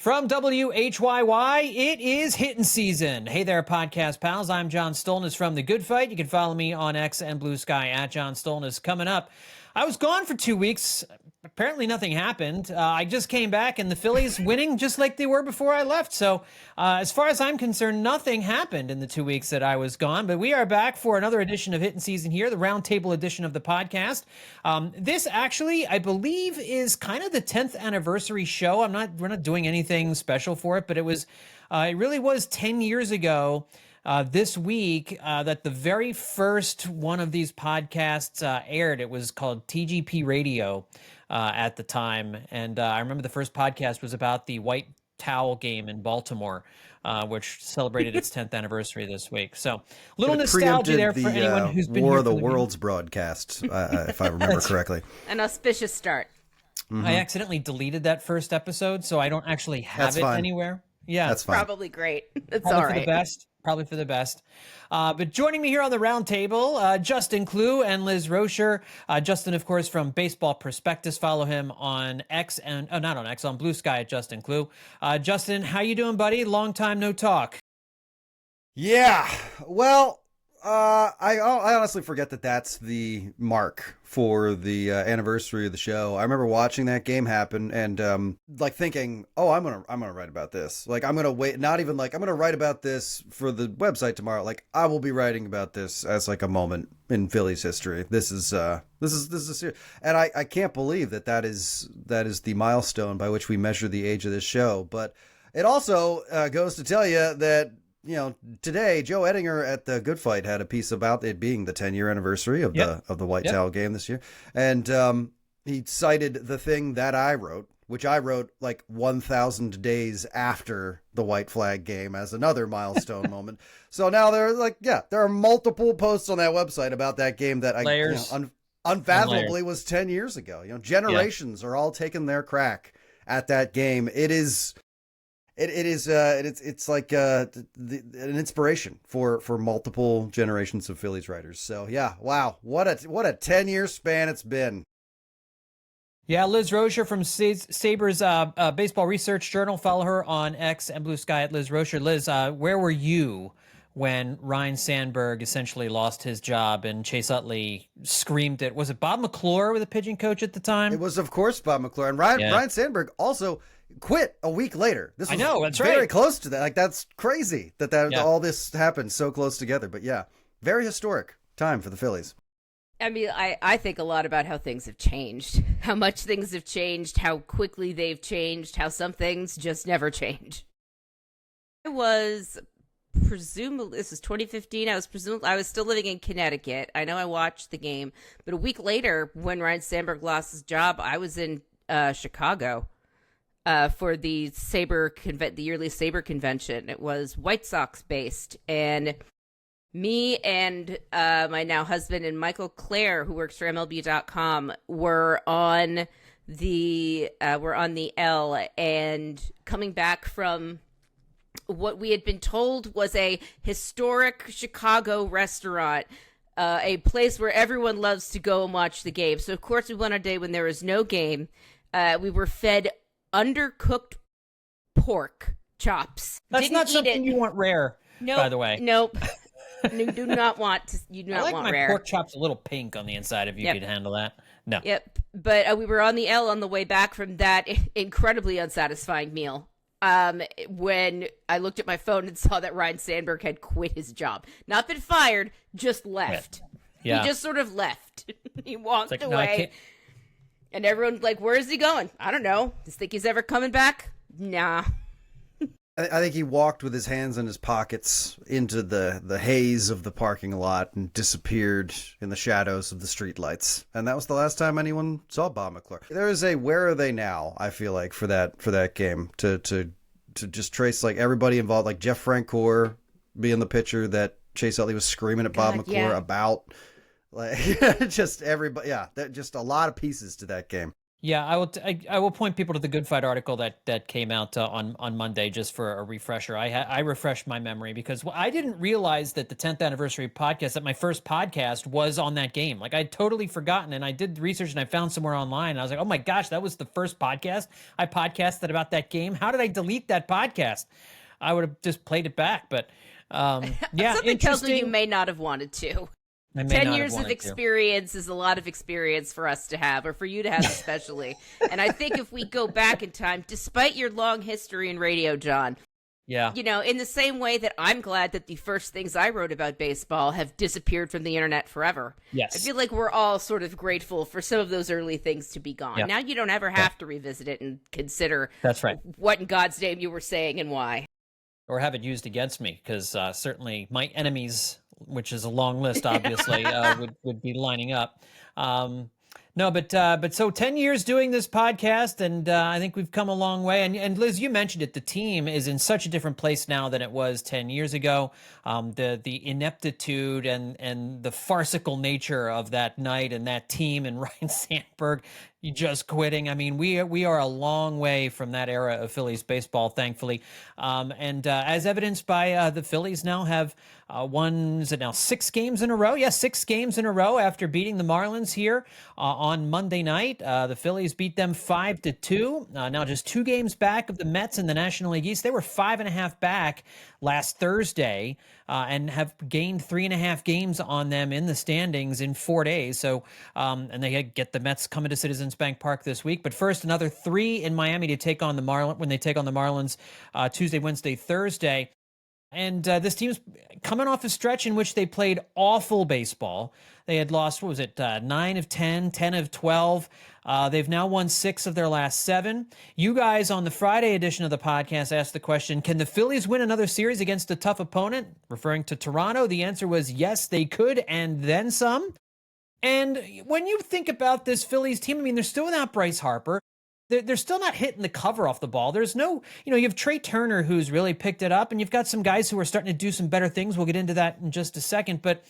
From WHYY, it is Hittin season. Hey there, podcast pals. I'm John Stolnis from The Good Fight. You can follow me on X and Blue Sky at John Stolnis. Coming up, I was gone for 2 weeks. Apparently nothing happened. I just came back and the Phillies winning just like they were before I left. So as far as I'm concerned, nothing happened in the 2 weeks that I was gone. But we are back for another edition of Hittin season here, the roundtable edition of the podcast. This actually, I believe, is kind of the 10th anniversary show. We're not doing anything special for it, but it really was 10 years ago this week that the very first one of these podcasts aired. It was called TGP Radio at the time. And I remember the first podcast was about the White Towel game in Baltimore, which celebrated its 10th anniversary this week. So a little nostalgia there for anyone who's been War here of the Worlds broadcast, if I remember correctly. An auspicious start. Mm-hmm. I accidentally deleted that first episode, so I don't actually have anywhere. Yeah, that's fine. Probably great. It's probably all right. For the best. Probably for the best. But joining me here on the round table, Justin Klugh and Liz Roscher. Justin, of course, from Baseball Prospectus. Follow him on X and not on X, on Blue Sky at Justin Klugh. Justin, how you doing, buddy? Long time no talk. Yeah. Well, I honestly forget that that's the mark for the anniversary of the show. I remember watching that game happen and like thinking, oh, I'm gonna write about this. Like I'm gonna wait, not even like I'm gonna write about this for the website tomorrow. Like I will be writing about this as like a moment in Phillies history. This is a serious, and I can't believe that is the milestone by which we measure the age of this show. But it also goes to tell you that, you know, today Joe Ettinger at the Good Fight had a piece about it being the 10-year anniversary of the White Towel game this year, and he cited the thing that I wrote, which I wrote like 1,000 days after the white flag game, as another milestone moment. So now there are multiple posts on that website about that game that unfathomably was 10 years ago. You know, generations are all taking their crack at that game. It's like an inspiration for multiple generations of Phillies writers. So yeah, wow, what a 10-year span it's been. Yeah, Liz Roscher from Sabres Baseball Research Journal. Follow her on X and Blue Sky at Liz Roscher. Liz, where were you when Ryne Sandberg essentially lost his job and Chase Utley screamed it? Was it Bob McClure with the pitching coach at the time? It was, of course, Bob McClure. And Ryne Sandberg also quit a week later. This was that's very right. close to that. Like, that's crazy that all this happened so close together. But yeah, very historic time for the Phillies. I mean, I think a lot about how things have changed, how much things have changed, how quickly they've changed, how some things just never change. I was presumably, this was 2015, I was still living in Connecticut. I know I watched the game, but a week later, when Ryne Sandberg lost his job, I was in Chicago for the yearly Sabre convention. It was White Sox based, and me and my now husband and Michael Clare, who works for MLB.com, were on the L, and coming back from what we had been told was a historic Chicago restaurant, a place where everyone loves to go and watch the game. So of course we went on a day when there was no game. We were fed undercooked pork chops. That's not something you want rare, by the way. Nope. You do not want to. You do not want rare. I like my pork chops a little pink on the inside. If you could handle that, no. Yep. But we were on the L on the way back from that incredibly unsatisfying meal. When I looked at my phone and saw that Ryne Sandberg had quit his job, not been fired, just left. Yeah. He just sort of left. He walked away, and everyone's like, "Where is he going? I don't know. Do you think he's ever coming back? Nah." I think he walked with his hands in his pockets into the haze of the parking lot and disappeared in the shadows of the streetlights. And that was the last time anyone saw Bob McClure. There is a "where are they now?" I feel like for that game to just trace like everybody involved, like Jeff Francoeur being the pitcher that Chase Utley was screaming at Bob McClure about, like just everybody. Yeah, just a lot of pieces to that game. Yeah, I will point people to the Good Fight article that came out on Monday just for a refresher. I refreshed my memory because I didn't realize that the 10th anniversary podcast, that my first podcast was on that game. Like I'd totally forgotten, and I did research and I found somewhere online. And I was like, oh my gosh, that was the first podcast I podcasted about that game. How did I delete that podcast? I would have just played it back, but yeah, Something tells me you interesting. may not have wanted to. I may 10 not have years of wanted to. experience is a lot of experience for us to have, or for you to have especially. And I think if we go back in time, despite your long history in radio, John, Yeah. you know, in the same way that I'm glad that the first things I wrote about baseball have disappeared from the internet forever. Yes. I feel like we're all sort of grateful for some of those early things to be gone. Yeah. Now you don't ever have to revisit it and consider That's right. what in God's name you were saying and why. Or have it used against me, because certainly my enemies, which is a long list, obviously, would be lining up. No, but so 10 years doing this podcast, and I think we've come a long way. And Liz, you mentioned it. The team is in such a different place now than it was 10 years ago. The ineptitude and the farcical nature of that night and that team and Ryan Sandberg just quitting. I mean, we are a long way from that era of Phillies baseball, thankfully. And as evidenced by the Phillies now have won, is it now 6 games in a row? Yes, 6 games in a row after beating the Marlins here on Monday night. The Phillies beat them 5-2. Now just 2 games back of the Mets in the National League East. They were 5.5 back last Thursday and have gained 3.5 games on them in the standings in 4 days. So, and they get the Mets coming to Citizens Bank Park this week. But first, another 3 in Miami to take on the Marlins when they take on the Marlins Tuesday, Wednesday, Thursday. And this team's coming off a stretch in which they played awful baseball. They had lost, what was it, 9 of 10, 10 of 12. They've now won 6 of their last 7. You guys on the Friday edition of the podcast asked the question, can the Phillies win another series against a tough opponent? Referring to Toronto, the answer was yes, they could, and then some. And when you think about this Phillies team, I mean, they're still without Bryce Harper. They're still not hitting the cover off the ball. There's no, you have Trey Turner who's really picked it up, and you've got some guys who are starting to do some better things. We'll get into that in just a second. But,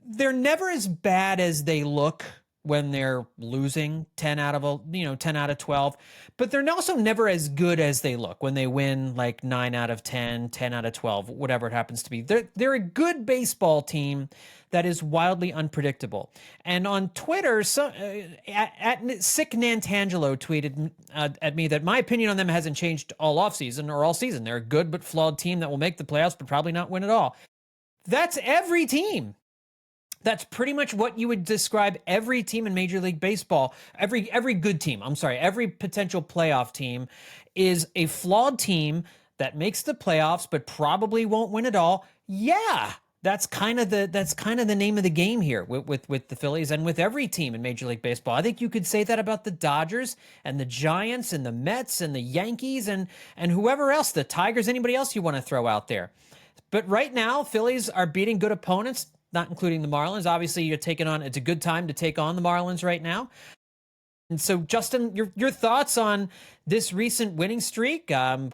they're never as bad as they look when they're losing 10 out of 12, but they're also never as good as they look when they win like 9 out of 10, 10 out of 12, whatever it happens to be. They're a good baseball team that is wildly unpredictable. And on Twitter, at Sick Nantangelo tweeted at me that my opinion on them hasn't changed all offseason or all season. They're a good but flawed team that will make the playoffs but probably not win at all. That's every team. That's pretty much what you would describe every team in Major League Baseball. Every good team, every potential playoff team is a flawed team that makes the playoffs but probably won't win it all. Yeah, that's kind of the name of the game here with the Phillies and with every team in Major League Baseball. I think you could say that about the Dodgers and the Giants and the Mets and the Yankees and whoever else, the Tigers, anybody else you want to throw out there. But right now, Phillies are beating good opponents, not including the Marlins. Obviously, it's a good time to take on the Marlins right now. And so, Justin, your thoughts on this recent winning streak and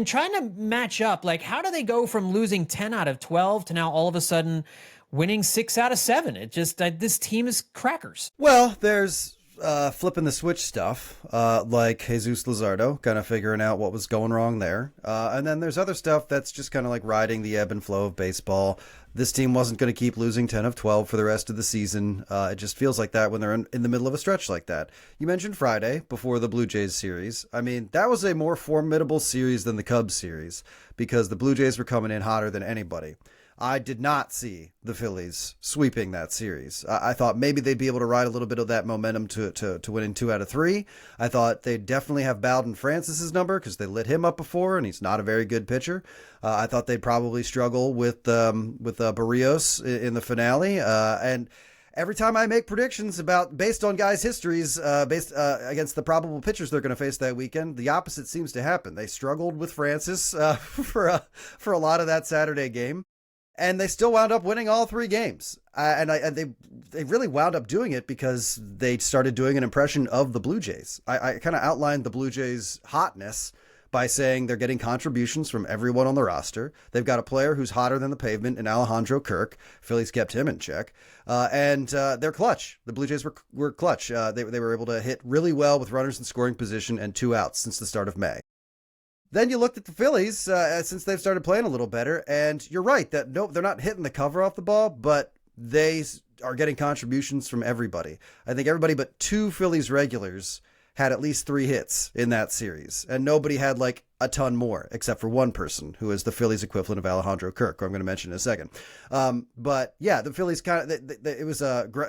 trying to match up, like, how do they go from losing 10 out of 12 to now all of a sudden winning 6 out of 7? It just, this team is crackers. Well, there's flipping the switch stuff, like Jesus Luzardo, kind of figuring out what was going wrong there. And then there's other stuff that's just kind of like riding the ebb and flow of baseball. This team wasn't going to keep losing 10 of 12 for the rest of the season. It just feels like that when they're in the middle of a stretch like that. You mentioned Friday before the Blue Jays series. I mean, that was a more formidable series than the Cubs series because the Blue Jays were coming in hotter than anybody. I did not see the Phillies sweeping that series. I thought maybe they'd be able to ride a little bit of that momentum to winning 2 out of 3. I thought they'd definitely have Bowden Francis's number because they lit him up before, and he's not a very good pitcher. I thought they'd probably struggle with Barrios in the finale. And every time I make predictions based on guys' histories, against the probable pitchers they're going to face that weekend, the opposite seems to happen. They struggled with Francis for a lot of that Saturday game. And they still wound up winning all 3 games. And they really wound up doing it because they started doing an impression of the Blue Jays. I kind of outlined the Blue Jays' hotness by saying they're getting contributions from everyone on the roster. They've got a player who's hotter than the pavement in Alejandro Kirk. Phillies kept him in check. And they're clutch. The Blue Jays were clutch. They were able to hit really well with runners in scoring position and 2 outs since the start of May. Then you looked at the Phillies since they've started playing a little better, and you're right that nope, they're not hitting the cover off the ball, but they are getting contributions from everybody. I think everybody but 2 Phillies regulars had at least 3 hits in that series, and nobody had like a ton more except for one person who is the Phillies equivalent of Alejandro Kirk, who I'm going to mention in a second. But yeah, the Phillies it was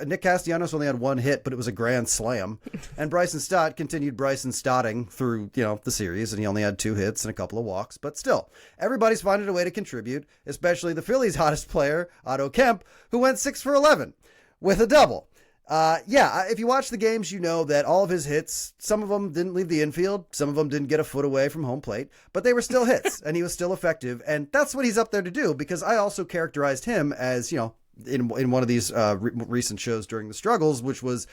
Nick Castellanos only had 1 hit, but it was a grand slam, and Bryson Stott continued Bryson Stotting through the series, and he only had 2 hits and a couple of walks. But still, everybody's finding a way to contribute, especially the Phillies' hottest player, Otto Kemp, who went 6 for 11 with a double. If you watch the games, you know that all of his hits, some of them didn't leave the infield, some of them didn't get a foot away from home plate, but they were still hits, and he was still effective, and that's what he's up there to do, because I also characterized him as, in one of these recent shows during the struggles, which was,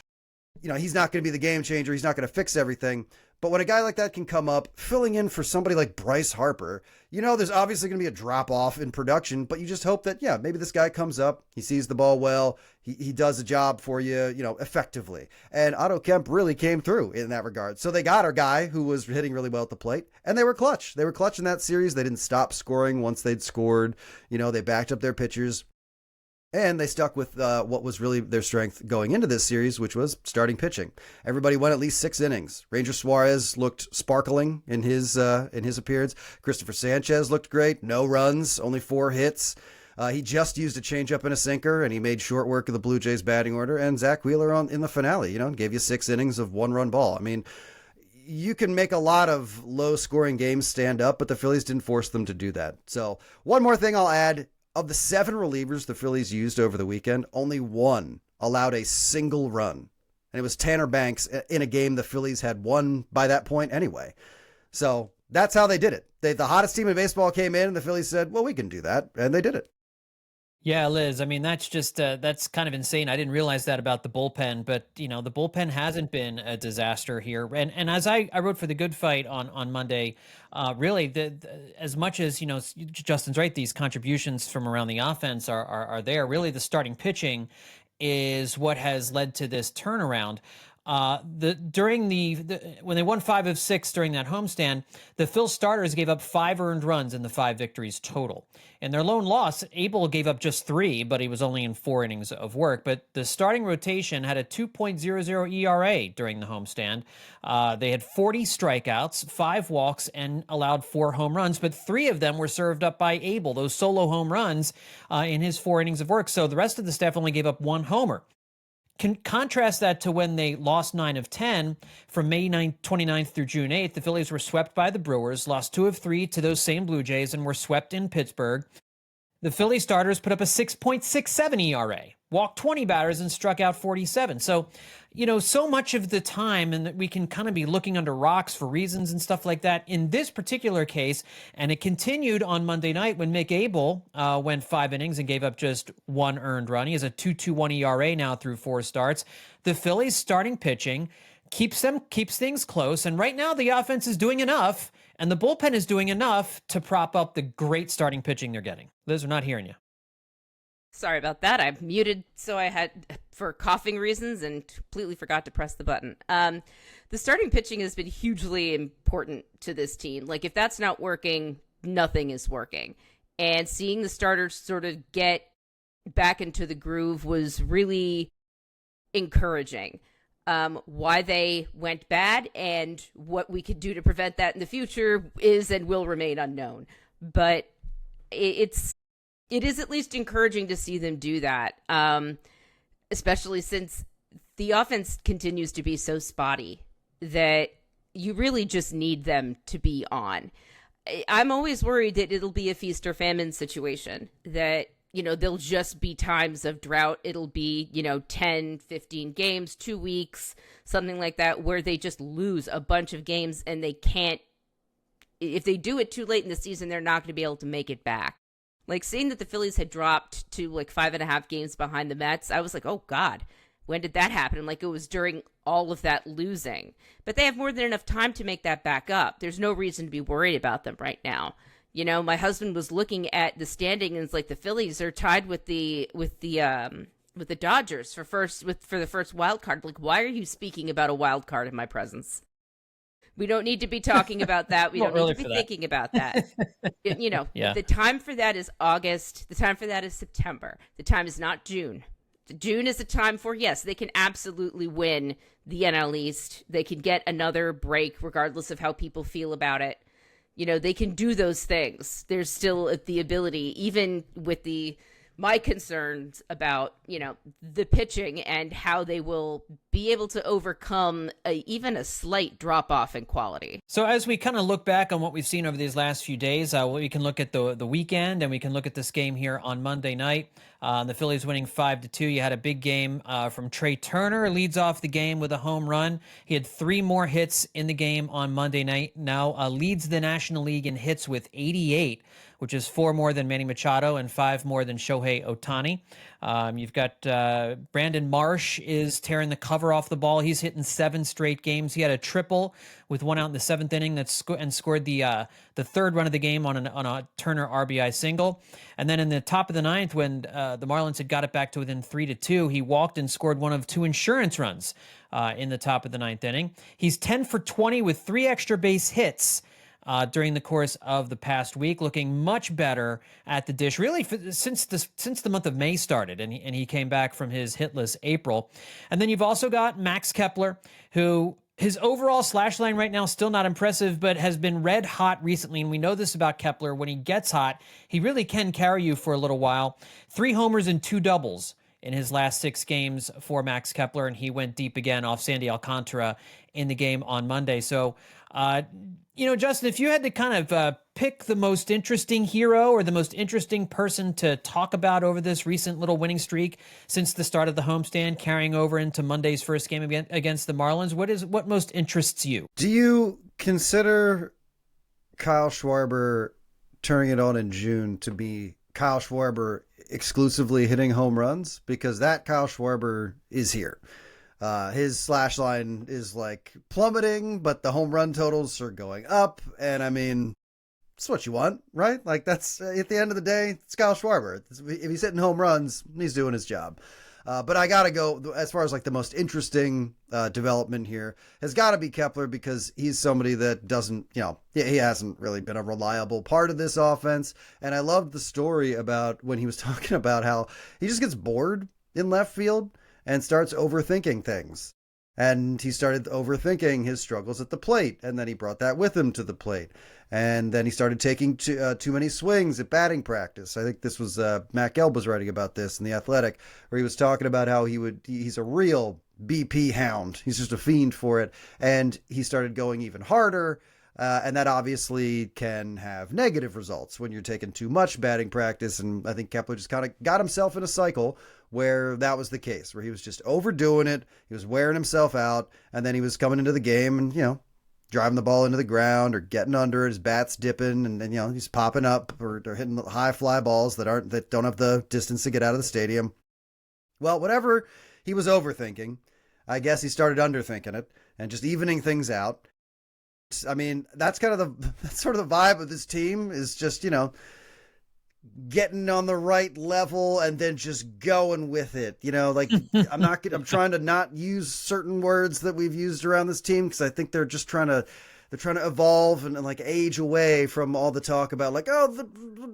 he's not going to be the game changer, he's not going to fix everything, but when a guy like that can come up, filling in for somebody like Bryce Harper, there's obviously going to be a drop-off in production, but you just hope that, maybe this guy comes up, he sees the ball well, he does a job for you, effectively. And Otto Kemp really came through in that regard. So they got our guy who was hitting really well at the plate, and they were clutch. They were clutch in that series. They didn't stop scoring once they'd scored. They backed up their pitchers. And they stuck with what was really their strength going into this series, which was starting pitching. Everybody went at least 6 innings. Ranger Suarez looked sparkling in his appearance. Christopher Sanchez looked great. No runs, only 4 hits. He just used a changeup and a sinker, and he made short work of the Blue Jays batting order. And Zach Wheeler in the finale, gave you 6 innings of 1-run ball. I mean, you can make a lot of low-scoring games stand up, but the Phillies didn't force them to do that. So one more thing I'll add. Of the 7 relievers the Phillies used over the weekend, only 1 allowed a single run. And it was Tanner Banks in a game the Phillies had won by that point anyway. So that's how they did it. The hottest team in baseball came in, and the Phillies said, well, we can do that. And they did it. Yeah, Liz, I mean, that's just, that's kind of insane. I didn't realize that about the bullpen, but, the bullpen hasn't been a disaster here. And as I wrote for the Good Fight on Monday, really, as much as, Justin's right, these contributions from around the offense are there. Really, the starting pitching is what has led to this turnaround. When they won 5 of 6 during that homestand, the Phil starters gave up 5 earned runs in the 5 victories total. In their lone loss, Abel gave up just 3, but he was only in 4 innings of work. But the starting rotation had a 2.00 ERA during the homestand. They had 40 strikeouts, 5 walks, and allowed 4 home runs, but 3 of them were served up by Abel, those solo home runs in his 4 innings of work. So the rest of the staff only gave up 1 homer. Contrast that to when they lost 9 of 10 from May 29th through June 8th. The Phillies were swept by the Brewers, lost 2 of 3 to those same Blue Jays, and were swept in Pittsburgh. The Philly starters put up a 6.67 ERA, walked 20 batters, and struck out 47. So, so much of the time, and we can kind of be looking under rocks for reasons and stuff like that. In this particular case, and it continued on Monday night when Mick Abel went 5 innings and gave up just 1 earned run. He has a 2.21 ERA now through 4 starts. The Phillies starting pitching keeps things close, and right now the offense is doing enough, and the bullpen is doing enough to prop up the great starting pitching they're getting. Liz, we're not hearing you. Sorry about that. I'm muted, so I had, for coughing reasons, and completely forgot to press the button. The starting pitching has been hugely important to this team. Like, if that's not working, nothing is working. And seeing the starters sort of get back into the groove was really encouraging. Why they went bad and what we could do to prevent that in the future is and will remain unknown. But it is at least encouraging to see them do that, especially since the offense continues to be so spotty that you really just need them to be on. I'm always worried that it'll be a feast or famine situation, that, there'll just be times of drought. It'll be, 10, 15 games, 2 weeks, something like that, where they just lose a bunch of games and they can't, if they do it too late in the season, they're not going to be able to make it back. Like, seeing that the Phillies had dropped to 5.5 games behind the Mets, I was like, oh God, when did that happen? Like, it was during all of that losing. But they have more than enough time to make that back up. There's no reason to be worried about them right now. You know, my husband was looking at the standing, and it's like the Phillies are tied with the Dodgers for the first wild card. Like, why are you speaking about a wild card in my presence? We don't need to be talking about that. We don't need to be thinking about that. The time for that is August. The time for that is September. The time is not June. June is the time for, yes, they can absolutely win the NL East. They can get another break regardless of how people feel about it. You know, they can do those things. There's still the ability, even with my concerns about, the pitching and how they will be able to overcome even a slight drop-off in quality. So as we kind of look back on what we've seen over these last few days, we can look at the weekend, and we can look at this game here on Monday night. The Phillies winning 5-2. You had a big game from Trey Turner, leads off the game with a home run. He had 3 more hits in the game on Monday night. Now leads the National League in hits with 88, which is 4 more than Manny Machado and 5 more than Shohei Ohtani. You've got Brandon Marsh is tearing the cover off the ball. He's hitting 7 straight games. He had a triple with 1 out in the 7th inning and scored the third run of the game on a Turner RBI single. And then in the top of the 9th, when the Marlins had got it back to within 3-2, he walked and scored one of 2 insurance runs in the top of the 9th inning. He's 10 for 20 with 3 extra base hits during the course of the past week, looking much better at the dish, really, since the month of May started, and he came back from his hitless April. And then you've also got Max Kepler, who his overall slash line right now still not impressive, but has been red hot recently, and we know this about Kepler. When he gets hot, he really can carry you for a little while. 3 homers and 2 doubles in his last 6 games for Max Kepler, and he went deep again off Sandy Alcantara in the game on Monday. So, Justin, if you had to kind of pick the most interesting hero or the most interesting person to talk about over this recent little winning streak since the start of the homestand, carrying over into Monday's first game against the Marlins, what most interests you? Do you consider Kyle Schwarber turning it on in June to be Kyle Schwarber exclusively hitting home runs? Because that Kyle Schwarber is here. His slash line is like plummeting, but the home run totals are going up. And I mean, that's what you want, right? Like, that's at the end of the day, it's Kyle Schwarber. If he's hitting home runs, he's doing his job. But I got to go as far as like the most interesting development here has got to be Kepler, because he's somebody that doesn't, he hasn't really been a reliable part of this offense. And I loved the story about when he was talking about how he just gets bored in left field and starts overthinking things. And he started overthinking his struggles at the plate, and then he brought that with him to the plate. And then he started taking too many swings at batting practice. I think this was Matt Gelb was writing about this in The Athletic, where he was talking about how he's a real BP hound. He's just a fiend for it. And he started going even harder. And that obviously can have negative results when you're taking too much batting practice. And I think Kepler just kind of got himself in a cycle where that was the case, where he was just overdoing it. He was wearing himself out, and then he was coming into the game and, driving the ball into the ground or getting under it, his bat's dipping, and then, he's popping up or hitting high fly balls that don't have the distance to get out of the stadium. Well, whatever he was overthinking, I guess he started underthinking it and just evening things out. I mean, that's sort of the vibe of this team, is just, getting on the right level and then just going with it. I'm trying to not use certain words that we've used around this team, because I think they're just trying to evolve and like age away from all the talk about like, oh, the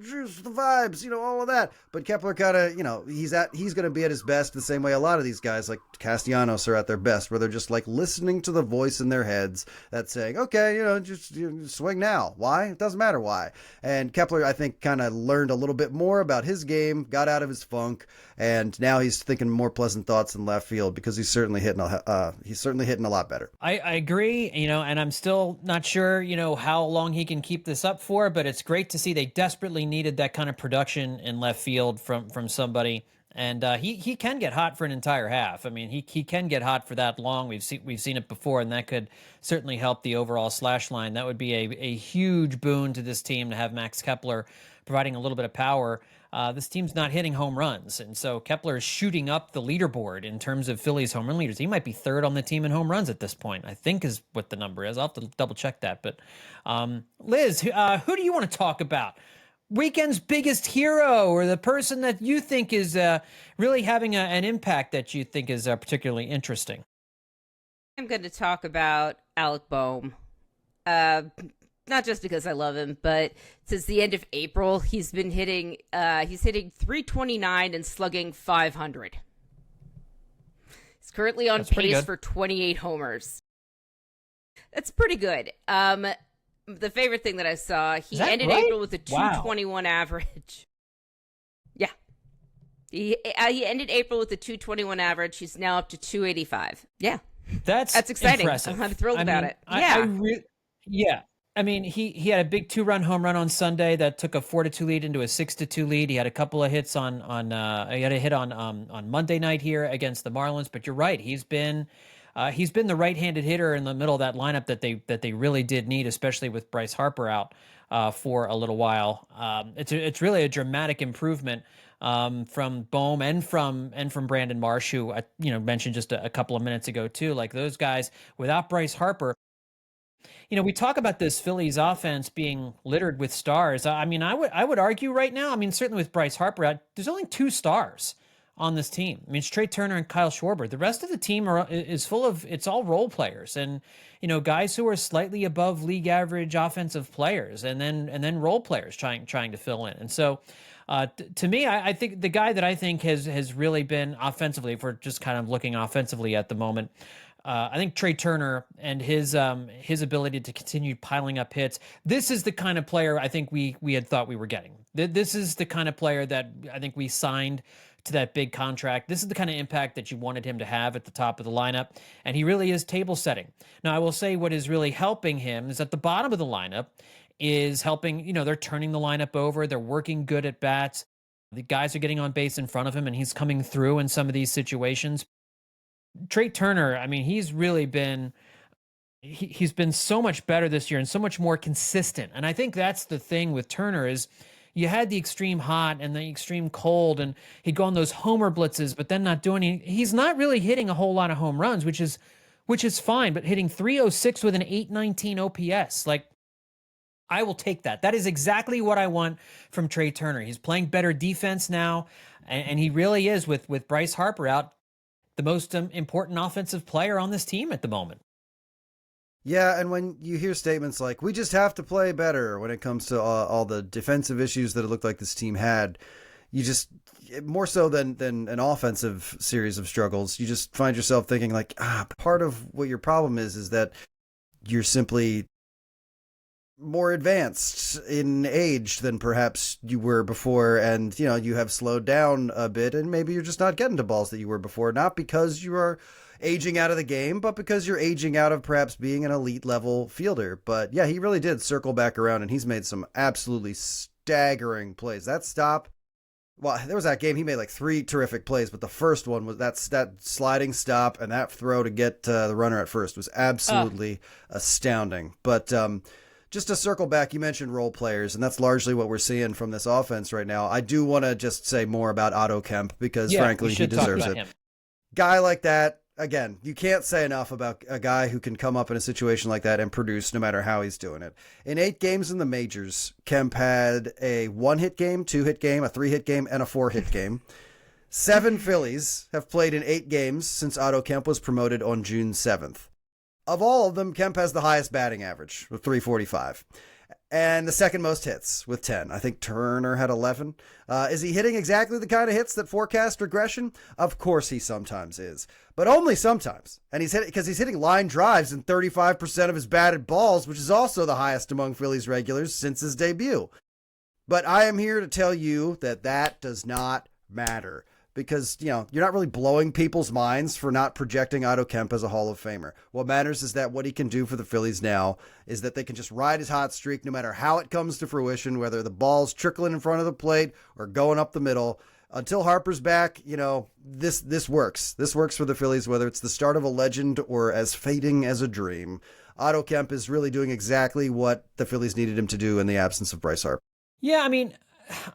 juice, the vibes, all of that. But Kepler kind of, he's going to be at his best the same way a lot of these guys like Castellanos are at their best, where they're just like listening to the voice in their heads that's saying, okay, just swing now. Why? It doesn't matter why. And Kepler, I think, kind of learned a little bit more about his game, got out of his funk, and now he's thinking more pleasant thoughts in left field, because he's certainly hitting a lot better. I agree, and I'm still not sure, how long he can keep this up for, but it's great to see they desperately needed that kind of production in left field from somebody. And he can get hot for an entire half. I mean, he can get hot for that long. We've seen it before, and that could certainly help the overall slash line. That would be a huge boon to this team to have Max Kepler providing a little bit of power this team's not hitting home runs. And so Kepler is shooting up the leaderboard in terms of Phillies home run leaders. He might be third on the team in home runs at this point, I think is what the number is. I'll have to double check that. But Liz, who do you want to talk about? Weekend's biggest hero, or the person that you think is really having an impact that you think is particularly interesting? I'm going to talk about Alec Boehm. Not just because I love him, but since the end of April, he's hitting 329 and slugging 500. He's currently on pace for 28 homers. That's pretty good. The favorite thing that I saw, he ended April with a 221 average. Yeah. He ended April with a 221 average. He's now up to 285. Yeah. That's exciting. Impressive. I'm thrilled about it. Yeah. I mean, he had a big 2-run home run on Sunday that took a 4-2 lead into a 6-2 lead. He had a couple of hits on Monday night here against the Marlins. But you're right, he's been the right-handed hitter in the middle of that lineup that they really did need, especially with Bryce Harper out for a little while. It's really a dramatic improvement from Boehm and from Brandon Marsh, who I mentioned just a couple of minutes ago too. Like those guys, without Bryce Harper, we talk about this Phillies offense being littered with stars. I mean, I would argue right now. I mean, certainly with Bryce Harper out, there's only 2 stars on this team. I mean, it's Trey Turner and Kyle Schwarber. The rest of the team is full of, it's all role players and, guys who are slightly above league average offensive players and then role players trying to fill in. And so to me, I think the guy that I think has really been offensively, if we're just kind of looking offensively at the moment, I think Trey Turner and his ability to continue piling up hits. This is the kind of player I think we had thought we were getting. This is the kind of player that I think we signed to that big contract. This is the kind of impact that you wanted him to have at the top of the lineup, and he really is table setting. Now, I will say what is really helping him is at the bottom of the lineup is helping, they're turning the lineup over, they're working good at bats. The guys are getting on base in front of him, and he's coming through in some of these situations. Trey Turner, I mean, he's really been he's been so much better this year and so much more consistent. And I think that's the thing with Turner is you had the extreme hot and the extreme cold, and he'd go on those homer blitzes, but then not doing any. He's not really hitting a whole lot of home runs, which is fine, but hitting 306 with an 819 OPS, like, I will take that. That is exactly what I want from Trey Turner. He's playing better defense now, and he really is, with Bryce Harper out, the most important offensive player on this team at the moment. Yeah, and when you hear statements like, we just have to play better when it comes to all the defensive issues that it looked like this team had, you just, more so than an offensive series of struggles, you just find yourself thinking like, part of what your problem is that you're simply more advanced in age than perhaps you were before, and you have slowed down a bit, and maybe you're just not getting to balls that you were before, not because you are aging out of the game, but because you're aging out of perhaps being an elite level fielder. But yeah, he really did circle back around, and he's made some absolutely staggering plays. That stop, well, there was that game he made like 3 terrific plays, but the first one was that sliding stop, and that throw to get the runner at first was absolutely astounding. But just to circle back, you mentioned role players, and that's largely what we're seeing from this offense right now. I do want to just say more about Otto Kemp because, frankly, he deserves it. Guy like that, again, you can't say enough about a guy who can come up in a situation like that and produce no matter how he's doing it. In 8 games in the majors, Kemp had a 1-hit game, 2-hit game, a 3-hit game, and a 4-hit game. 7 Phillies have played in 8 games since Otto Kemp was promoted on June 7th. Of all of them, Kemp has the highest batting average with 345 and the second most hits with 10. I think Turner had 11. Is he hitting exactly the kind of hits that forecast regression? Of course he sometimes is, but only sometimes. And he's hitting line drives in 35% of his batted balls, which is also the highest among Phillies regulars since his debut. But I am here to tell you that does not matter. Because, you're not really blowing people's minds for not projecting Otto Kemp as a Hall of Famer. What matters is that what he can do for the Phillies now is that they can just ride his hot streak no matter how it comes to fruition, whether the ball's trickling in front of the plate or going up the middle. Until Harper's back, this works. This works for the Phillies, whether it's the start of a legend or as fading as a dream. Otto Kemp is really doing exactly what the Phillies needed him to do in the absence of Bryce Harper. Yeah, I mean,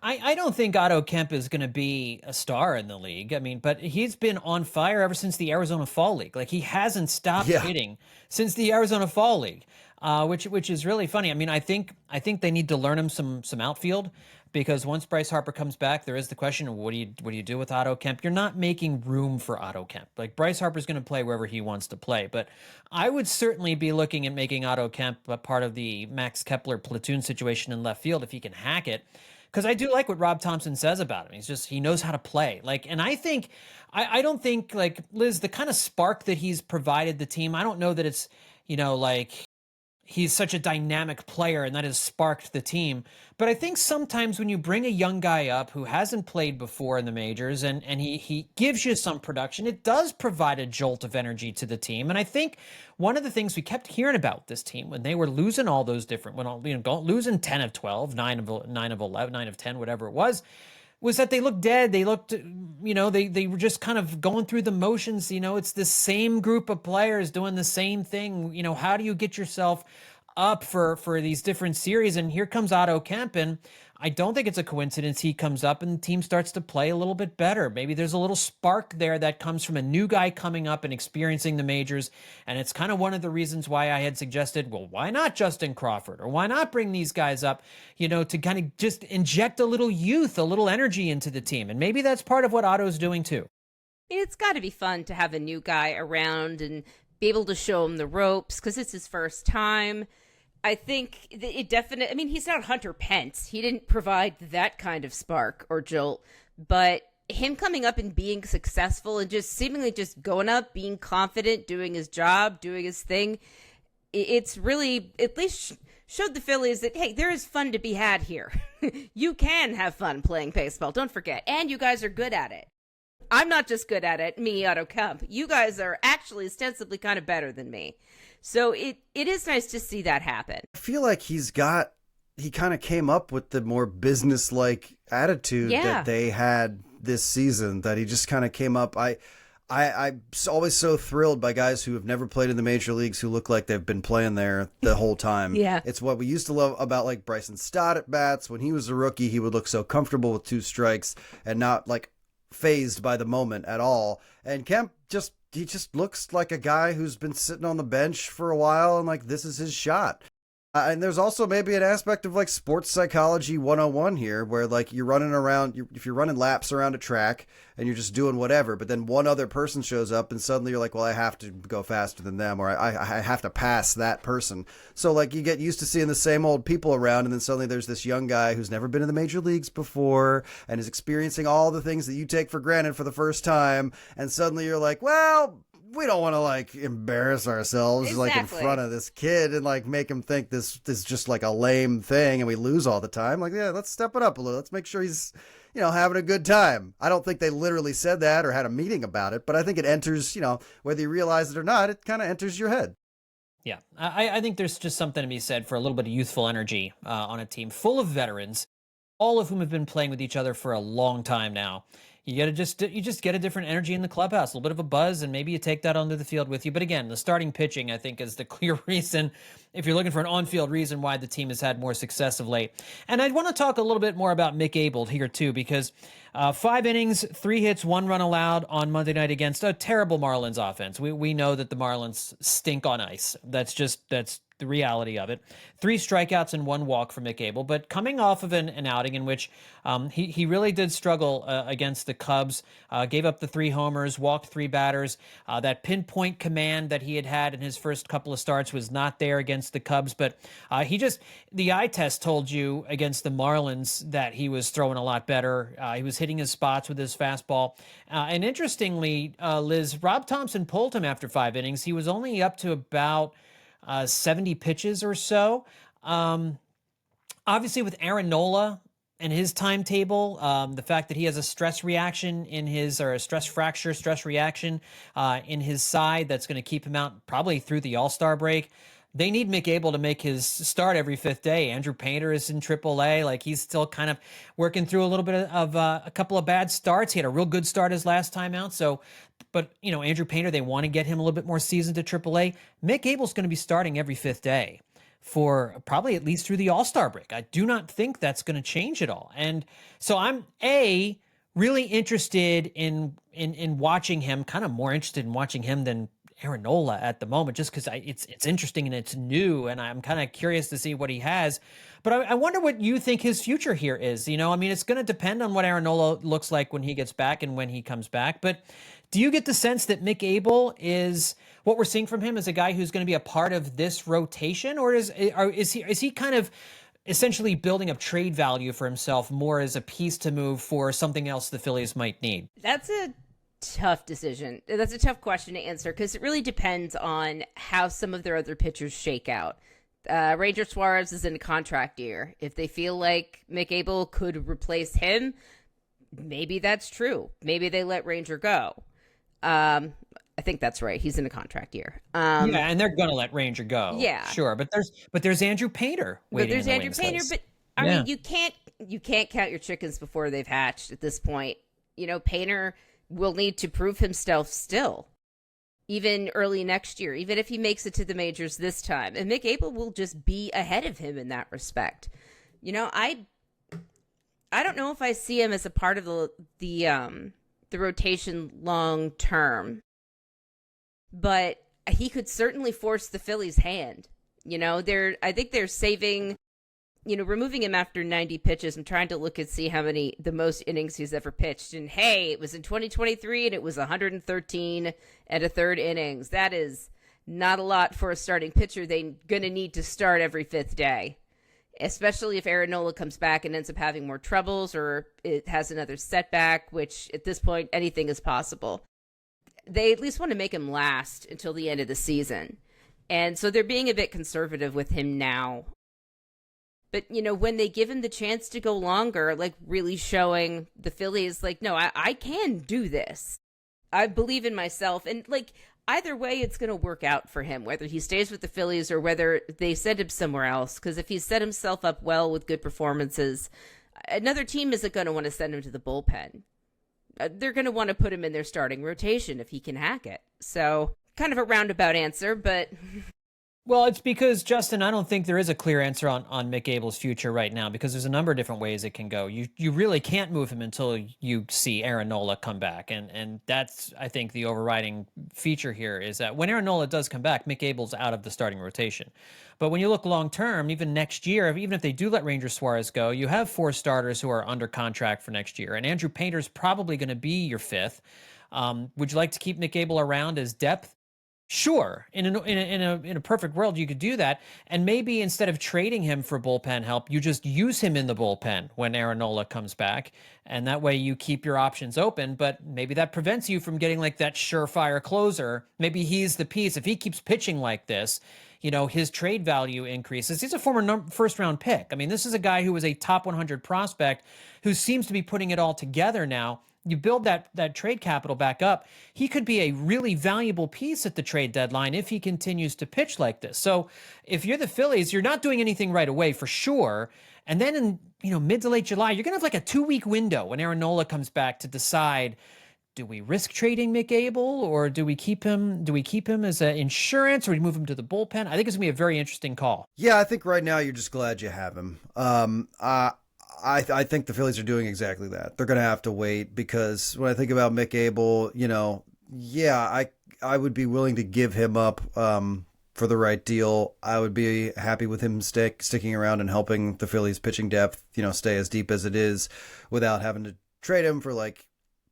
I don't think Otto Kemp is going to be a star in the league. I mean, but he's been on fire ever since the Arizona Fall League. Like, he hasn't stopped Yeah. hitting since the Arizona Fall League, which is really funny. I mean, I think they need to learn him some outfield, because once Bryce Harper comes back, there is the question of what do you do with Otto Kemp? You're not making room for Otto Kemp. Like, Bryce Harper's going to play wherever he wants to play, but I would certainly be looking at making Otto Kemp a part of the Max Kepler platoon situation in left field if he can hack it. Because I do like what Rob Thompson says about him. He knows how to play. Like, and I don't think, like, Liz, the kind of spark that he's provided the team, I don't know that it's, like, he's such a dynamic player and that has sparked the team. But I think sometimes when you bring a young guy up who hasn't played before in the majors, and he gives you some production, it does provide a jolt of energy to the team. And I think one of the things we kept hearing about this team when they were losing all those different, losing 10 of 12, 9 of 11, 9 of 10, whatever it was that they looked dead. They looked, they were just kind of going through the motions. It's the same group of players doing the same thing. How do you get yourself up for these different series? And here comes Otto Kemp, and I don't think it's a coincidence he comes up and the team starts to play a little bit better. Maybe there's a little spark there that comes from a new guy coming up and experiencing the majors. And it's kind of one of the reasons why I had suggested, well, why not Justin Crawford? Or why not bring these guys up, to kind of just inject a little youth, a little energy into the team. And maybe that's part of what Otto's doing too. It's got to be fun to have a new guy around and be able to show him the ropes because it's his first time. I think it definitely, I mean, he's not Hunter Pence. He didn't provide that kind of spark or jolt, but him coming up and being successful and just seemingly just going up, being confident, doing his job, doing his thing, it's really at least showed the Phillies that, hey, there is fun to be had here. You can have fun playing baseball, don't forget. And you guys are good at it. I'm not just good at it, me, Otto Kemp. You guys are actually ostensibly kind of better than me. So it is nice to see that happen. I feel like he kind of came up with the more business-like attitude that they had this season, that he just kind of came up. I'm always so thrilled by guys who have never played in the major leagues who look like they've been playing there the whole time. Yeah. It's what we used to love about, like, Bryson Stott at bats. When he was a rookie, he would look so comfortable with 2 strikes and not, like, phased by the moment at all. And Kemp he just looks like a guy who's been sitting on the bench for a while and, like, this is his shot. And there's also maybe an aspect of, like, sports psychology 101 here, where, like, you're running around, if you're running laps around a track and you're just doing whatever, but then one other person shows up and suddenly you're like, well, I have to go faster than them, or I have to pass that person. So, like, you get used to seeing the same old people around, and then suddenly there's this young guy who's never been in the major leagues before and is experiencing all the things that you take for granted for the first time, and suddenly you're like, well, we don't want to, like, embarrass ourselves like in front of this kid and, like, make him think this is just like a lame thing and we lose all the time. Like, yeah, let's step it up a little. Let's make sure he's, having a good time. I don't think they literally said that or had a meeting about it, but I think it enters, whether you realize it or not, it kind of enters your head. Yeah, I think there's just something to be said for a little bit of youthful energy on a team full of veterans, all of whom have been playing with each other for a long time now. You just get a different energy in the clubhouse, a little bit of a buzz, and maybe you take that onto the field with you. But again, the starting pitching, I think, is the clear reason, if you're looking for an on-field reason, why the team has had more success of late. And I want to talk a little bit more about Mick Abel here, too, because 5 innings, 3 hits, 1 run allowed on Monday night against a terrible Marlins offense. We know that the Marlins stink on ice. That's the reality of it. 3 strikeouts and 1 walk for Mick Abel, but coming off of an outing in which he really did struggle against the Cubs, gave up the 3 homers, walked 3 batters. That pinpoint command that he had in his first couple of starts was not there against the Cubs, but the eye test told you against the Marlins that he was throwing a lot better. He was hitting his spots with his fastball. And interestingly, Liz, Rob Thompson pulled him after 5 innings. He was only up to about 70 pitches or so. Obviously, with Aaron Nola and his timetable, the fact that he has a stress reaction or a stress reaction in his side that's going to keep him out probably through the All-Star break. They need Mick Abel to make his start every 5th day. Andrew Painter is in AAA. Like, he's still kind of working through a little bit of a couple of bad starts. He had a real good start his last time out. But Andrew Painter, they want to get him a little bit more seasoned to AAA. Mick Abel's going to be starting every 5th day. for probably at least through the All-Star break. I do not think that's going to change at all. And so I'm really interested in watching him, kind of more interested in watching him than Aaron Nola at the moment, just because it's interesting and it's new, and I'm kind of curious to see what he has. But I wonder what you think his future here is. I mean, it's going to depend on what Aaron Nola looks like when he gets back and when he comes back. But do you get the sense that Mick Abel is what we're seeing from him as a guy who's going to be a part of this rotation, or is he kind of essentially building up trade value for himself more as a piece to move for something else the Phillies might need? That's a tough decision. That's a tough question to answer because it really depends on how some of their other pitchers shake out. Ranger Suarez is in a contract year. If they feel like Mick Abel could replace him, maybe that's true. Maybe they let Ranger go. I think that's right. He's in a contract year. Yeah, and they're gonna let Ranger go. Yeah, sure. But there's Andrew Painter waiting. But there's Andrew Painter. But I mean, you can't count your chickens before they've hatched at this point. Painter will need to prove himself still, even early next year, even if he makes it to the majors this time. And Mick Abel will just be ahead of him in that respect. I don't know if I see him as a part of the rotation long term, but he could certainly force the Phillies' hand. I think they're saving, removing him after 90 pitches. I'm trying to look and see the most innings he's ever pitched. And hey, it was in 2023 and it was 113 and a third innings. That is not a lot for a starting pitcher. They're going to need to start every fifth day, especially if Aaron Nola comes back and ends up having more troubles or it has another setback, which at this point, anything is possible. They at least want to make him last until the end of the season. And so they're being a bit conservative with him now. But, when they give him the chance to go longer, like really showing the Phillies, like, no, I can do this. I believe in myself. And either way, it's going to work out for him, whether he stays with the Phillies or whether they send him somewhere else. Because if he's set himself up well with good performances, another team isn't going to want to send him to the bullpen. They're going to want to put him in their starting rotation if he can hack it. So kind of a roundabout answer, but... Well, it's because, Justin, I don't think there is a clear answer on Mick Abel's future right now because there's a number of different ways it can go. You really can't move him until you see Aaron Nola come back. And that's, I think, the overriding feature here is that when Aaron Nola does come back, Mick Abel's out of the starting rotation. But when you look long term, even next year, even if they do let Ranger Suarez go, you have 4 starters who are under contract for next year. And Andrew Painter's probably going to be your 5th. Would you like to keep Mick Abel around as depth? Sure, in a perfect world, you could do that, and maybe instead of trading him for bullpen help, you just use him in the bullpen when Aaron Nola comes back, and that way you keep your options open. But maybe that prevents you from getting like that surefire closer. Maybe he's the piece. If he keeps pitching like this, his trade value increases. He's a former first-round pick. I mean, this is a guy who was a top 100 prospect who seems to be putting it all together now. You build that trade capital back up, he could be a really valuable piece at the trade deadline if he continues to pitch like this. So if you're the Phillies, you're not doing anything right away for sure. And then in mid to late July, you're going to have like a 2-week window when Aaron Nola comes back to decide, do we risk trading Mick Abel or do we keep him? Do we keep him as an insurance or do we move him to the bullpen? I think it's going to be a very interesting call. Yeah, I think right now you're just glad you have him. I think the Phillies are doing exactly that. They're going to have to wait because when I think about Mick Abel, I would be willing to give him up for the right deal. I would be happy with him sticking around and helping the Phillies pitching depth, stay as deep as it is without having to trade him for like